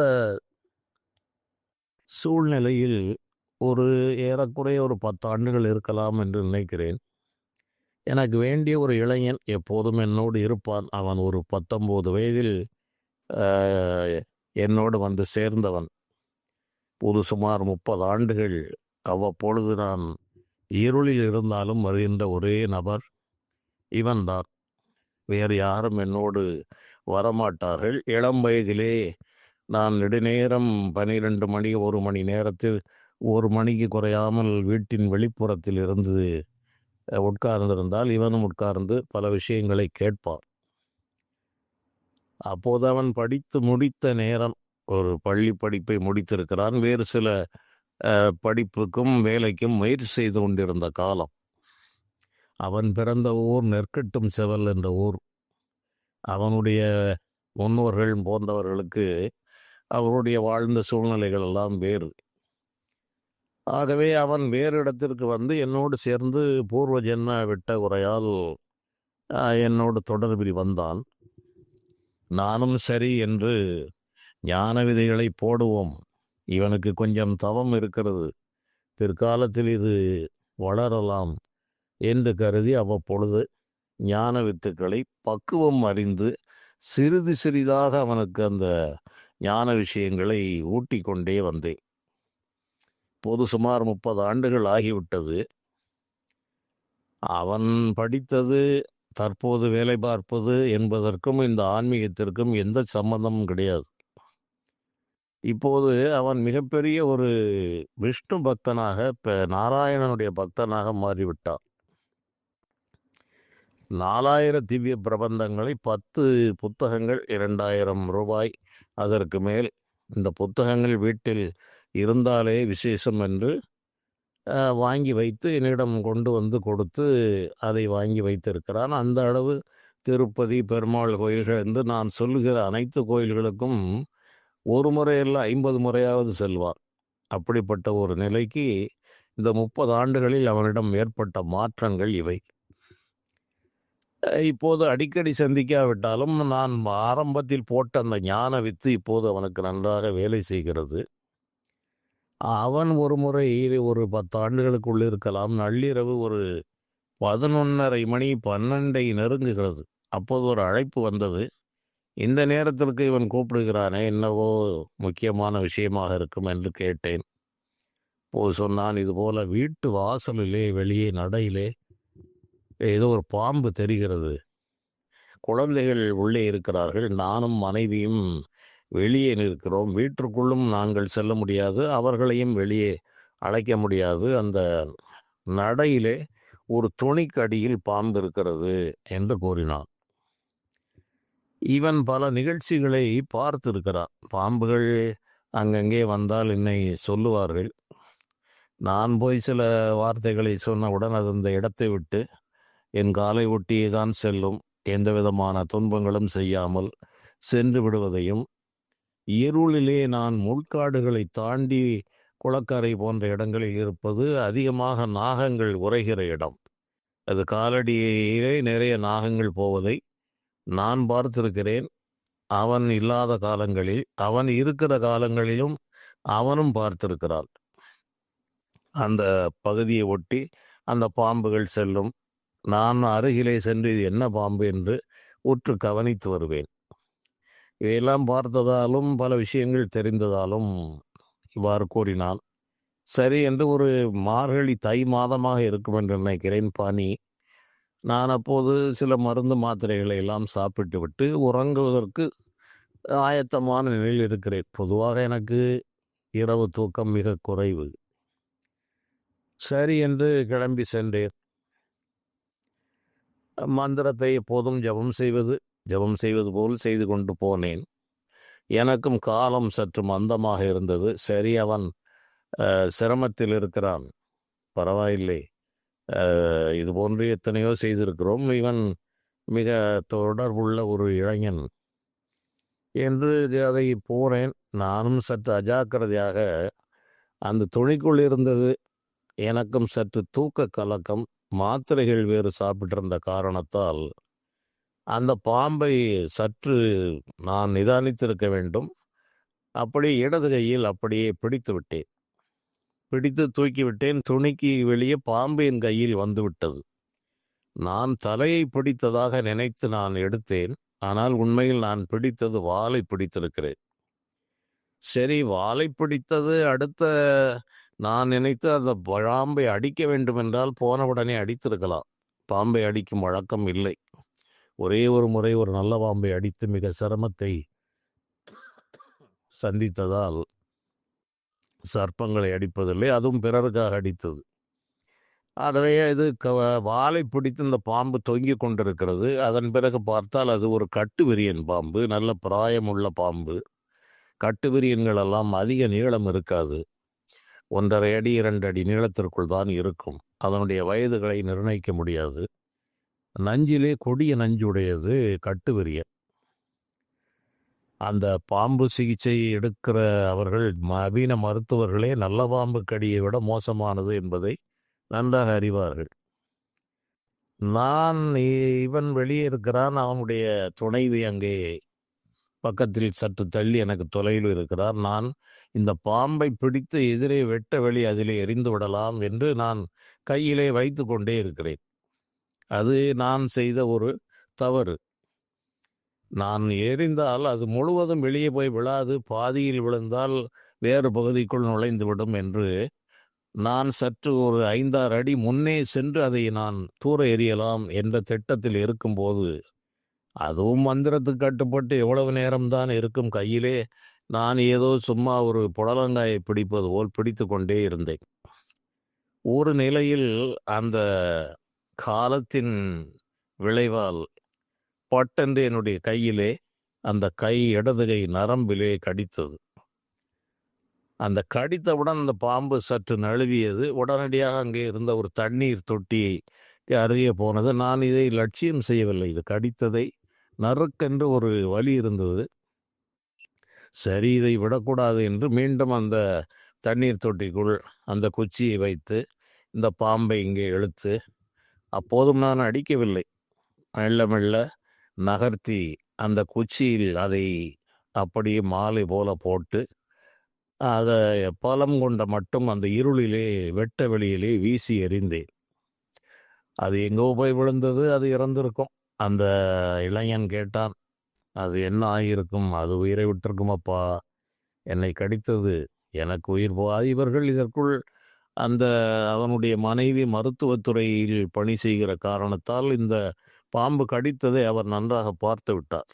சூழ்நிலையில் ஏறக்குறைய ஒரு 10 ஆண்டுகள் இருக்கலாம் என்று நினைக்கிறேன். எனக்கு வேண்டிய ஒரு இளைஞன் எப்போதும் என்னோடு இருப்பான். அவன் ஒரு 19 வயதில் என்னோடு வந்து சேர்ந்தவன். சுமார் 30 ஆண்டுகள் அவ்வப்பொழுது நான் இருளில் இருந்தாலும் வருகின்ற ஒரே நபர் இவன்தான். வேறு யாரும் என்னோடு வரமாட்டார்கள். இளம் வயதிலே நான் நெடுநேரம் 12 மணி 1 மணி நேரத்தில் 1 மணிக்கு குறையாமல் வீட்டின் வெளிப்புறத்தில் இருந்து உட்கார்ந்திருந்தால் இவனும் உட்கார்ந்து பல விஷயங்களை கேட்பான். அப்போது அவன் படித்து முடித்த நேரம், ஒரு பள்ளி படிப்பை முடித்திருக்கிறான். வேறு சில படிப்புக்கும் வேலைக்கும் முயற்சி செய்து கொண்டிருந்த காலம். அவன் பிறந்த ஊர் நெற்கட்டும் செவல் என்ற ஊர். அவனுடைய முன்னோர்கள் போன்றவர்களுக்கு அவருடைய வாழ்ந்த சூழ்நிலைகள் எல்லாம் வேறு. ஆகவே அவன் வேறு இடத்திற்கு வந்து என்னோடு சேர்ந்து பூர்வ ஜென்ம விட்ட உரையால் என்னோடு தொடர்பில் வந்தான். நானும் சரி என்று ஞான விதைகளை போடுவோம், இவனுக்கு கொஞ்சம் தவம் இருக்கிறது, பிற்காலத்தில் இது வளரலாம் என்று கருதி அவ்வப்பொழுது ஞான வித்துக்களை பக்குவம் அறிந்து சிறிது சிறிதாக அவனுக்கு அந்த ஞான விஷயங்களை ஊட்டி கொண்டே வந்தேன். இப்போது சுமார் 30 ஆண்டுகள் ஆகிவிட்டது. அவன் படித்தது, தற்போது வேலை பார்ப்பது என்பதற்கும் இந்த ஆன்மீகத்திற்கும் எந்த சம்பந்தமும் கிடையாது. இப்போது அவன் மிகப்பெரிய ஒரு விஷ்ணு பக்தனாக, நாராயணனுடைய பக்தனாக மாறிவிட்டான். 4000 திவ்ய பிரபந்தங்களை 10 புத்தகங்கள் 2000 ரூபாய் அதற்கு மேல். இந்த புத்தகங்கள் வீட்டில் இருந்தாலே விசேஷம் என்று வாங்கி வைத்து என்னிடம் கொண்டு வந்து கொடுத்து அதை வாங்கி வைத்திருக்கிறான். அந்த அளவு திருப்பதி, பெருமாள் கோயில்கள் என்று நான் சொல்லுகிற அனைத்து கோயில்களுக்கும் ஒரு முறையல்ல 50 முறையாவது செல்வார். அப்படிப்பட்ட ஒரு நிலைக்கு இந்த 30 ஆண்டுகளில் அவனிடம் ஏற்பட்ட மாற்றங்கள் இவை. இப்போது அடிக்கடி சந்திக்காவிட்டாலும் நான் ஆரம்பத்தில் போட்ட அந்த ஞான வித்து இப்போது அவனுக்கு நன்றாக வேலை செய்கிறது. அவன் ஒரு முறை ஒரு 10 ஆண்டுகளுக்குள் இருக்கலாம், நள்ளிரவு ஒரு 11:30 மணி 12 நெருங்குகிறது. அப்போது ஒரு அழைப்பு வந்தது. இந்த நேரத்திற்கு இவன் கூப்பிடுகிறானே, என்னவோ முக்கியமான விஷயமாக இருக்கும் என்று கேட்டேன். போது சொன்னான், இதுபோல வீட்டு வாசலிலே வெளியே நடையிலே ஏதோ ஒரு பாம்பு தெரிகிறது, குழந்தைகள் உள்ளே இருக்கிறார்கள், நானும் மனைவியும் வெளியே நிற்கிறோம், வீட்டிற்குள்ளும் நாங்கள் செல்ல முடியாது, அவர்களையும் வெளியே அழைக்க முடியாது, அந்த நடையிலே ஒரு துணிக்கு அடியில் பாம்பு இருக்கிறது என்று கூறினான். இவன் பல நிகழ்ச்சிகளை பார்த்திருக்கிறான். பாம்புகள் அங்கங்கே வந்தால் என்னை சொல்லுவார்கள். நான் போய் சில வார்த்தைகளை சொன்னவுடன் அது அந்த இடத்தை விட்டு என் காலை ஒட்டியே தான் செல்லும், எந்த விதமான துன்பங்களும் செய்யாமல் சென்று விடுவதையும், இருளிலே நான் முள்காடுகளை தாண்டி குளக்கரை போன்ற இடங்களில் இருப்பது அதிகமாக நாகங்கள் உரைகிற இடம், அது காலடியிலே நிறைய நாகங்கள் போவதை நான் பார்த்திருக்கிறேன். அவன் இல்லாத காலங்களில், அவன் இருக்கிற காலங்களிலும் அவனும் பார்த்திருக்கிறான். அந்த பகுதியை ஒட்டி அந்த பாம்புகள் செல்லும். நான் அருகிலே சென்று இது என்ன பாம்பு என்று உற்று கவனித்து வருவேன். இவையெல்லாம் பார்த்ததாலும் பல விஷயங்கள் தெரிந்ததாலும் இவ்வாறு கூறினான். சரி என்று ஒரு மார்கழி தை மாதமாக இருக்கும் என்று நினைக்கிறேன், பனி. நான் அப்போது சில மருந்து மாத்திரைகளை எல்லாம் சாப்பிட்டு விட்டு உறங்குவதற்கு ஆயத்தமான நிலையில் இருக்கிறேன். பொதுவாக எனக்கு இரவு தூக்கம் மிக குறைவு. சரி என்று கிளம்பி சென்றேன். மந்திரத்தை எப்போதும் ஜெபம் செய்வது போல் செய்து கொண்டு போனேன். எனக்கும் காலம் சற்று மந்தமாக இருந்தது. சரி, அவன் சிரமத்தில் இருக்கிறான், பரவாயில்லை, இது போன்று எத்தனையோ செய்திருக்கிறோம், இவன் மிக தொடர்புள்ள ஒரு இளைஞன் என்று அதை போனேன். நானும் சற்று அஜாக்கிரதையாக அந்த துணிக்குள் இருந்தது. எனக்கும் சற்று தூக்க கலக்கம், மாத்திரைகள் வேறு சாப்பிட்டிருந்த காரணத்தால் அந்த பாம்பை சற்று நான் நிதானித்திருக்க வேண்டும். அப்படி இடது கையில் அப்படியே பிடித்து விட்டேன். பிடித்து தூக்கிவிட்டேன். துணிக்கு வெளியே பாம்பு என் கையில் வந்துவிட்டது. நான் தலையை பிடித்ததாக நினைத்து நான் எடுத்தேன். ஆனால் உண்மையில் நான் பிடித்தது வாலை பிடித்திருக்கிறேன். சரி, வாலை பிடித்தது அடுத்த நான் நினைத்து அந்த பாம்பை அடிக்க வேண்டுமென்றால் போனவுடனே அடித்திருக்கலாம். பாம்பை அடிக்கும் வழக்கம் இல்லை. ஒரே ஒரு முறை ஒரு நல்ல பாம்பை அடித்து மிக சிரமத்தை சந்தித்ததால் சர்ப்பங்களை அடிப்பதில்லை, அதுவும் பிறருக்காக அடித்தது. ஆகவே இது வாலை பிடித்து இந்த பாம்பு தொங்கிக் கொண்டிருக்கிறது. அதன் பிறகு பார்த்தால் அது ஒரு கட்டுவிரியன் பாம்பு, நல்ல பிராயமுள்ள பாம்பு. கட்டுவிரியன்கள் எல்லாம் அதிக நீளம் இருக்காது. 1.5 அடி 2 அடி நீளத்திற்குள் தான் இருக்கும். அதனுடைய வயதுகளை நிர்ணயிக்க முடியாது. நஞ்சிலே கொடிய நஞ்சுடையது கட்டுவிரியன். அந்த பாம்பு சிகிச்சை எடுக்கிற அவர்கள், நவீன மருத்துவர்களே, நல்ல பாம்பு கடியை விட மோசமானது என்பதை நன்றாக அறிவார்கள். இவன் வெளியே இருக்கிறான். அவனுடைய துணைவி அங்கே பக்கத்தில் சற்று தள்ளி எனக்கு தொலைவில் இருக்கிறார். நான் இந்த பாம்பை பிடித்து எதிரே வெட்ட வெளி அதிலே எறிந்து விடலாம் என்று நான் கையிலே வைத்து கொண்டே இருக்கிறேன். அது நான் செய்த ஒரு தவறு. நான் எறிந்தால் அது முழுவதும் வெளியே போய் விழாது, பாதியில் விழுந்தால் வேறு பகுதிக்குள் நுழைந்துவிடும் என்று நான் சற்று ஒரு 5-6 அடி முன்னே சென்று அதை நான் தூர எறியலாம் என்ற திட்டத்தில் இருக்கும்போது, அதுவும் மந்திரத்துக்கு கட்டுப்பட்டு எவ்வளவு நேரம்தான் இருக்கும் கையிலே, நான் ஏதோ சும்மா ஒரு புடலங்காயை பிடிப்பது போல் பிடித்து கொண்டே இருந்தேன். ஒரு நிலையில் அந்த காலத்தின் விளைவால் பட்டென்று என்னுடைய கையிலே, அந்த இடது கை நரம்பிலே கடித்தது. அந்த கடித்தவுடன் அந்த பாம்பு சற்று நழுவியது. உடனடியாக அங்கே இருந்த ஒரு தண்ணீர் தொட்டியை அருகே போனது. நான் இதை லட்சியம் செய்யவில்லை. இது கடித்ததை நறுக்கென்று ஒரு வலி இருந்தது. சரி, இதை விடக்கூடாது என்று மீண்டும் அந்த தண்ணீர் தொட்டிக்குள் அந்த குச்சியை வைத்து இந்த பாம்பை இங்கே இழுத்து, அப்போதும் நான் அடிக்கவில்லை, மெல்ல மெல்ல நகர்த்தி அந்த குச்சியில் அதை அப்படியே மாலை போல போட்டு அதை பலம் கொண்ட மட்டும் அந்த இருளிலே வெட்ட வெளியிலே வீசி எறிந்தேன். அது எங்கோ போய் விழுந்தது. அது இறந்திருக்கும். அந்த இளைஞன் கேட்டான், அது என்ன ஆகியிருக்கும்? அது உயிரை விட்டிருக்கும் அப்பா, என்னை கடித்தது, எனக்கு உயிர் இவர்கள் இதற்குள் அந்த அவனுடைய மனைவி மருத்துவத்துறையில் பணி செய்கிற காரணத்தால் இந்த பாம்பு கடித்ததை அவர் நன்றாக பார்த்து விட்டார்.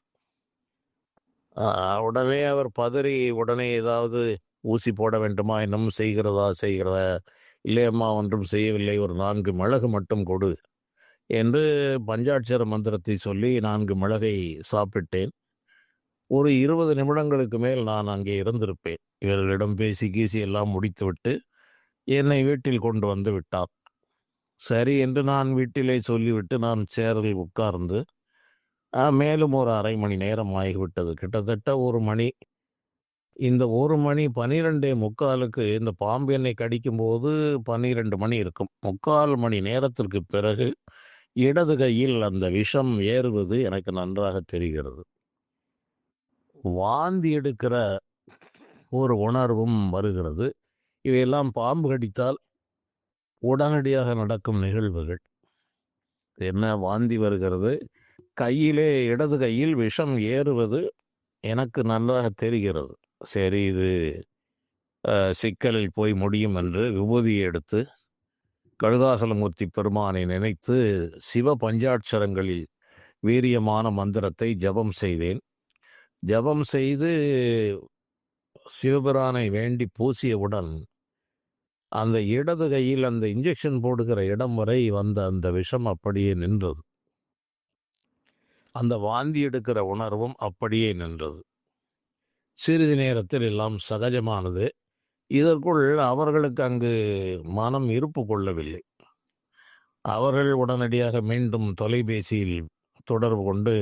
உடனே அவர் பதறி, உடனே ஏதாவது ஊசி போட வேண்டுமா, இன்னும் செய்கிறதா, இல்லையம்மா ஒன்றும் செய்யவில்லை, ஒரு 4 மிளகு மட்டும் கொடு என்று பஞ்சாட்சர மந்திரத்தை சொல்லி 4 மிளகை சாப்பிட்டேன். ஒரு 20 நிமிடங்களுக்கு மேல் நான் அங்கே இருந்திருப்பேன். இவர்களிடம் பேசி கீசி எல்லாம் முடித்துவிட்டு என்னை வீட்டில் கொண்டு வந்து விட்டார். சரி என்று நான் வீட்டிலே சொல்லிவிட்டு நான் சேரில் உட்கார்ந்து, மேலும் ஒரு அரை மணி நேரம் ஆகிவிட்டது. கிட்டத்தட்ட 1 மணி. இந்த 1 மணி 12:45க்கு இந்த பாம்பு என்னை கடிக்கும்போது 12 மணி இருக்கும். 3/4 மணி நேரத்திற்கு பிறகு இடது கையில் அந்த விஷம் ஏறுவது எனக்கு நன்றாக தெரிகிறது. வாந்தி எடுக்கிற ஒரு உணர்வும் வருகிறது. இவையெல்லாம் பாம்பு கடித்தால் உடனடியாக நடக்கும் நிகழ்வுகள். என்ன, வாந்தி வருகிறது, கையிலே இடது கையில் விஷம் ஏறுவது எனக்கு நன்றாக தெரிகிறது. சரி, இது சிக்கலில் போய் முடியும் என்று விபூதியை எடுத்து கழுதாசலமூர்த்தி பெருமானை நினைத்து சிவ பஞ்சாட்சரங்களில் வீரியமான மந்திரத்தை ஜபம் செய்தேன். ஜபம் செய்து சிவபிரானை வேண்டி பூசியவுடன் அந்த இடது கையில் அந்த இன்ஜெக்ஷன் போடுகிற இடம் வரை வந்த அந்த விஷம் அப்படியே நின்றது. அந்த வாந்தி எடுக்கிற உணர்வும் அப்படியே நின்றது. சிறிது நேரத்தில் எல்லாம் சகஜமானது. இதற்குள் அவர்களுக்கு அங்கு மனம் இருப்பு கொள்ளவில்லை. அவர்கள் உடனடியாக மீண்டும் தொலைபேசியில் தொடர்பு கொண்டு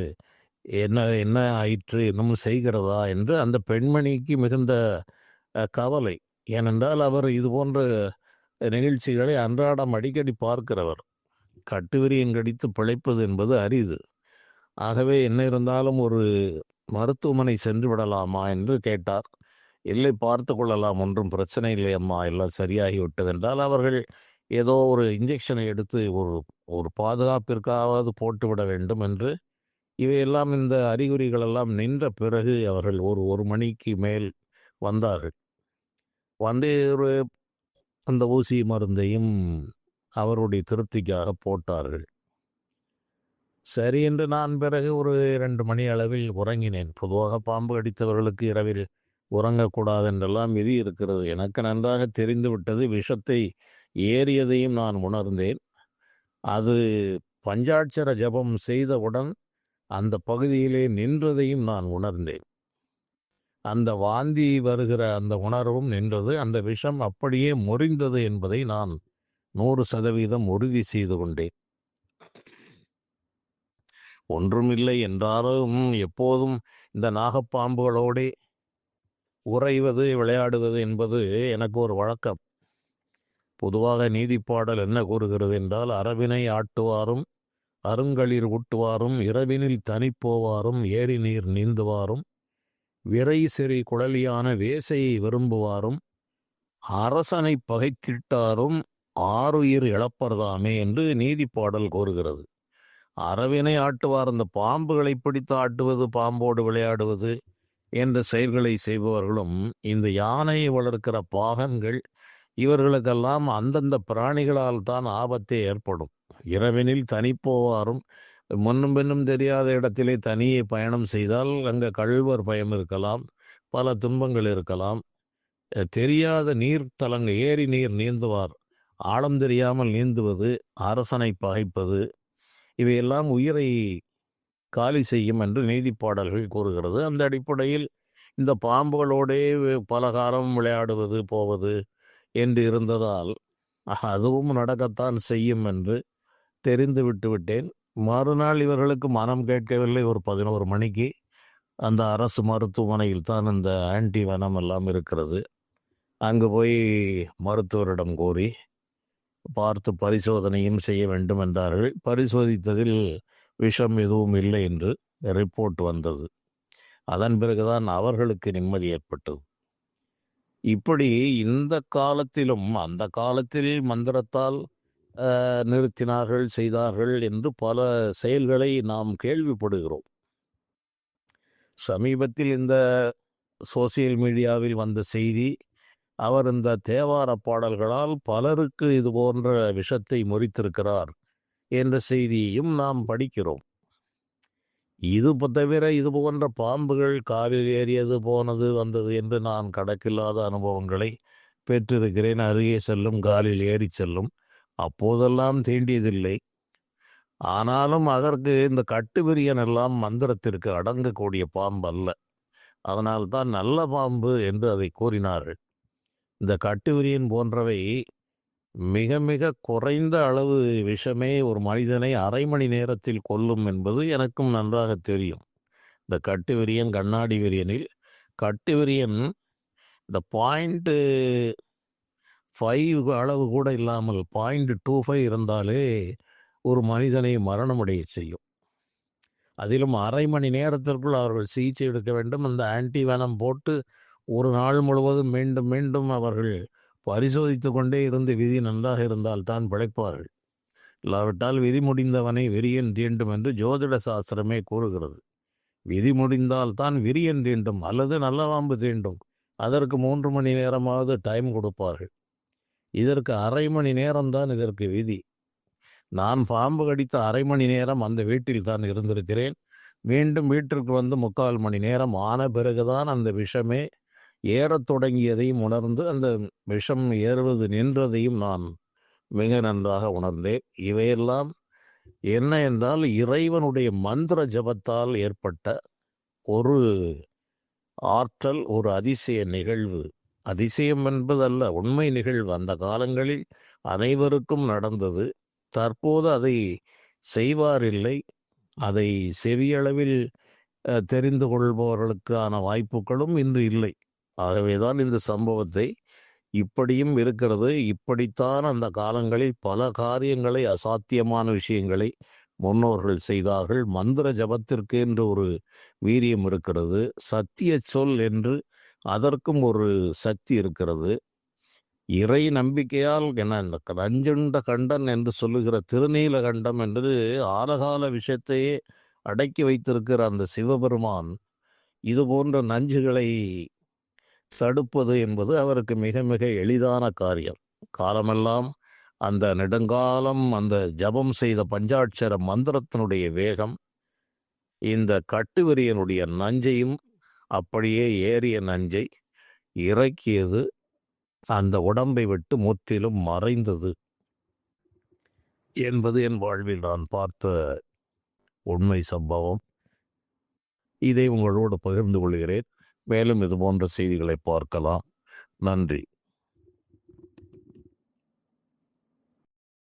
என்ன என்ன ஆயிற்று, இன்னும் செய்கிறதா என்று அந்த பெண்மணிக்கு மிகுந்த கவலை. ஏனென்றால் அவர் இது போன்ற நிகழ்ச்சிகளை அன்றாடம் அடிக்கடி பார்க்கிறவர். கட்டுவிரியன் கடித்து பிழைப்பது என்பது அரிது. ஆகவே என்ன இருந்தாலும் ஒரு மருத்துவமனை சென்று விடலாமா என்று கேட்டார். இல்லை, பார்த்து கொள்ளலாம், ஒன்றும் பிரச்சனை இல்லை அம்மா, எல்லாம் சரியாகிவிட்டது என்றால் அவர்கள் ஏதோ ஒரு இன்ஜெக்ஷனை எடுத்து ஒரு பாதுகாப்பிற்காவது போட்டுவிட வேண்டும் என்று. இவையெல்லாம் இந்த அறிகுறிகளெல்லாம் நின்ற பிறகு அவர்கள் ஒரு மணிக்கு மேல் வந்தார்கள். வந்து அந்த ஊசி மருந்தையும் அவருடைய திருப்திக்காக போட்டார்கள். சரி என்று நான் பிறகு ஒரு 2 மணி அளவில் உறங்கினேன். பொதுவாக பாம்பு கடித்தவர்களுக்கு இரவில் உறங்கக்கூடாது என்றெல்லாம் விதி இருக்கிறது. எனக்கு நன்றாக தெரிந்துவிட்டது. விஷத்தை ஏறியதையும் நான் உணர்ந்தேன். அது பஞ்சாட்சர ஜபம் செய்தவுடன் அந்த பகுதியிலே நின்றதையும் நான் உணர்ந்தேன். அந்த வாந்தி வருகிற அந்த உணர்வும் நின்றது. அந்த விஷம் அப்படியே முறிந்தது என்பதை நான் 100% உறுதி செய்து கொண்டேன். ஒன்றுமில்லை என்றாலும் எப்போதும் இந்த நாகப்பாம்புகளோடே உறைவது, விளையாடுவது என்பது எனக்கு ஒரு வழக்கம். பொதுவாக நீதிப்பாடல் என்ன கூறுகிறது என்றால், அரவினை ஆட்டுவாரும் அருங்களிர் ஊட்டுவாரும் இரவினில் தனிப்போவாரும் ஏரி நீர் நீந்துவாரும் விரை செறி குழலியான வேசையை விரும்புவாரும் அரசனை பகைத்திட்டாரும் ஆறுயிர் இழப்பர்தாமே என்று நீதிப்பாடல் கூறுகிறது. அரவினை ஆட்டுவார், அந்த பாம்புகளை பிடித்து ஆட்டுவது, பாம்போடு விளையாடுவது என்ற செயல்களை செய்பவர்களும் இந்த யானையை வளர்க்கிற பாகன்கள், இவர்களுக்கெல்லாம் அந்தந்த பிராணிகளால் தான் ஆபத்தே ஏற்படும். இரவினில் தனிப்போவாரும், முன்னும் பின்னும் தெரியாத இடத்திலே தனியே பயணம் செய்தால் அங்கே கழுவர் பயம் இருக்கலாம், பல துன்பங்கள் இருக்கலாம். தெரியாத நீர்த்தலங்கள், ஏரி நீர் நீந்துவார், ஆழம் தெரியாமல் நீந்துவது, அரசனை பகைப்பது, இவையெல்லாம் உயிரை காலி செய்யும் என்று நீதிப்பாடல்கள் கூறுகிறது. அந்த அடிப்படையில் இந்த பாம்புகளோடே பல காலம் விளையாடுவது போவது என்று இருந்ததால் அதுவும் நடக்கத்தான் செய்யும் என்று தெரிந்து விட்டுவிட்டேன். மறுநாள் இவர்களுக்கு மனம் கேட்கவில்லை. ஒரு 11 மணிக்கு அந்த அரசு மருத்துவமனையில் தான் இந்த ஆன்டி வெனம் எல்லாம் இருக்கிறது. அங்கு போய் மருத்துவரிடம் கூறி பார்த்து பரிசோதனையும் செய்ய வேண்டும் என்றார்கள். பரிசோதித்ததில் விஷம் எதுவும் இல்லை என்று ரிப்போர்ட் வந்தது. அதன் பிறகுதான் அவர்களுக்கு நிம்மதி ஏற்பட்டது. இப்படி இந்த காலத்திலும் அந்த காலத்தில் மந்திரத்தால் நிறுத்தினார்கள், செய்தார்கள் என்று பல செயல்களை நாம் கேள்விப்படுகிறோம். சமீபத்தில் இந்த சோசியல் மீடியாவில் வந்த செய்தி, அவர் இந்த தேவார பாடல்களால் பலருக்கு இது போன்ற விஷத்தை முறித்திருக்கிறார் என்ற செய்தியையும் நாம் படிக்கிறோம். இது தவிர இது போன்ற பாம்புகள் காலில் ஏறியது, போனது, வந்தது என்று நான் கணக்கில்லாத அனுபவங்களை பெற்றிருக்கிறேன். அருகே செல்லும், காலில் ஏறி செல்லும், அப்போதெல்லாம் தீண்டியதில்லை. ஆனாலும் அதற்கு இந்த கட்டுவிரியன் எல்லாம் மந்திரத்திற்கு அடங்கக்கூடிய பாம்பு அல்ல. அதனால்தான் நல்ல பாம்பு என்று அதை கூறினார்கள். இந்த கட்டுவிரியன் போன்றவை மிக மிக குறைந்த அளவு விஷமே ஒரு மனிதனை அரை மணி நேரத்தில் கொல்லும் என்பது எனக்கும் நன்றாக தெரியும். இந்த கட்டுவிரியன், கண்ணாடி விரியனில் கட்டுவிரியன் இந்த 0.5 அளவு கூட இல்லாமல் 0.25 இருந்தாலே ஒரு மனிதனை மரணமடைய செய்யும். அதிலும் அரை மணி நேரத்திற்குள் அவர்கள் சிகிச்சை எடுக்க வேண்டும். அந்த ஆன்டி வெனம் போட்டு ஒரு நாள் முழுவதும் மீண்டும் மீண்டும் அவர்கள் பரிசோதித்து கொண்டே இருந்து விதி நன்றாக இருந்தால் தான் பிழைப்பார்கள். இல்லாவிட்டால் விதி முடிந்தவனை விரியன் தீண்டும் என்று ஜோதிட சாஸ்திரமே கூறுகிறது. விதி முடிந்தால் தான் விரியன் தீண்டும் அல்லது நல்ல பாம்பு தீண்டும். அதற்கு 3 மணி நேரமாவது டைம் கொடுப்பார்கள். இதற்கு அரை மணி நேரம்தான் இதற்கு விதி. நான் பாம்பு கடித்த அரை மணி நேரம் அந்த வீட்டில் தான் இருந்திருக்கிறேன். மீண்டும் வீட்டிற்கு வந்து 3/4 மணி நேரம் ஆன பிறகுதான் அந்த விஷமே ஏறத் தொடங்கியதையும் உணர்ந்து அந்த விஷம் ஏறுவது நின்றதையும் நான் மிக நன்றாக உணர்ந்தேன். இவையெல்லாம் என்ன என்றால் இறைவனுடைய மந்திர ஜபத்தால் ஏற்பட்ட ஒரு ஆற்றல், ஒரு அதிசய நிகழ்வு. அதிசயம் என்பதல்ல, உண்மை நிகழ்வு. அந்த காலங்களில் அனைவருக்கும் நடந்தது. தற்போது அதை செய்வாரில்லை. அதை செவியளவில் தெரிந்து கொள்பவர்களுக்கான வாய்ப்புகளும் இன்று இல்லை. ஆகவேதான் இந்த சம்பவத்தை இப்படியும் இருக்கிறது. இப்படித்தான் அந்த காலங்களில் பல காரியங்களை, அசாத்தியமான விஷயங்களை முன்னோர்கள் செய்தார்கள். மந்திர ஜபத்திற்கு என்று ஒரு வீரியம் இருக்கிறது. சத்திய சொல் என்று அதற்கும் ஒரு சக்தி இருக்கிறது. இறை நம்பிக்கையால் என்ன நஞ்சுண்ட கண்டன் என்று சொல்லுகிற திருநீலகண்டம் என்று ஆலகால விஷயத்தையே அடக்கி வைத்திருக்கிற அந்த சிவபெருமான் இது போன்ற நஞ்சுகளை தடுப்பது என்பது அவருக்கு மிக மிக எளிதான காரியம். காலமெல்லாம் அந்த நெடுங்காலம் அந்த ஜபம் செய்த பஞ்சாட்சர மந்திரத்தினுடைய வேகம் இந்த கட்டுவிரியனுடைய நஞ்சையும் அப்படியே ஏறிய நஞ்சை இறக்கியது. அந்த உடம்பை விட்டு முற்றிலும் மறைந்தது என்பது என் வாழ்வில் நான் பார்த்த உண்மை சம்பவம். இதை உங்களோடு பகிர்ந்து கொள்கிறேன். மேலும் இது போன்ற செய்திகளை பார்க்கலாம். நன்றி.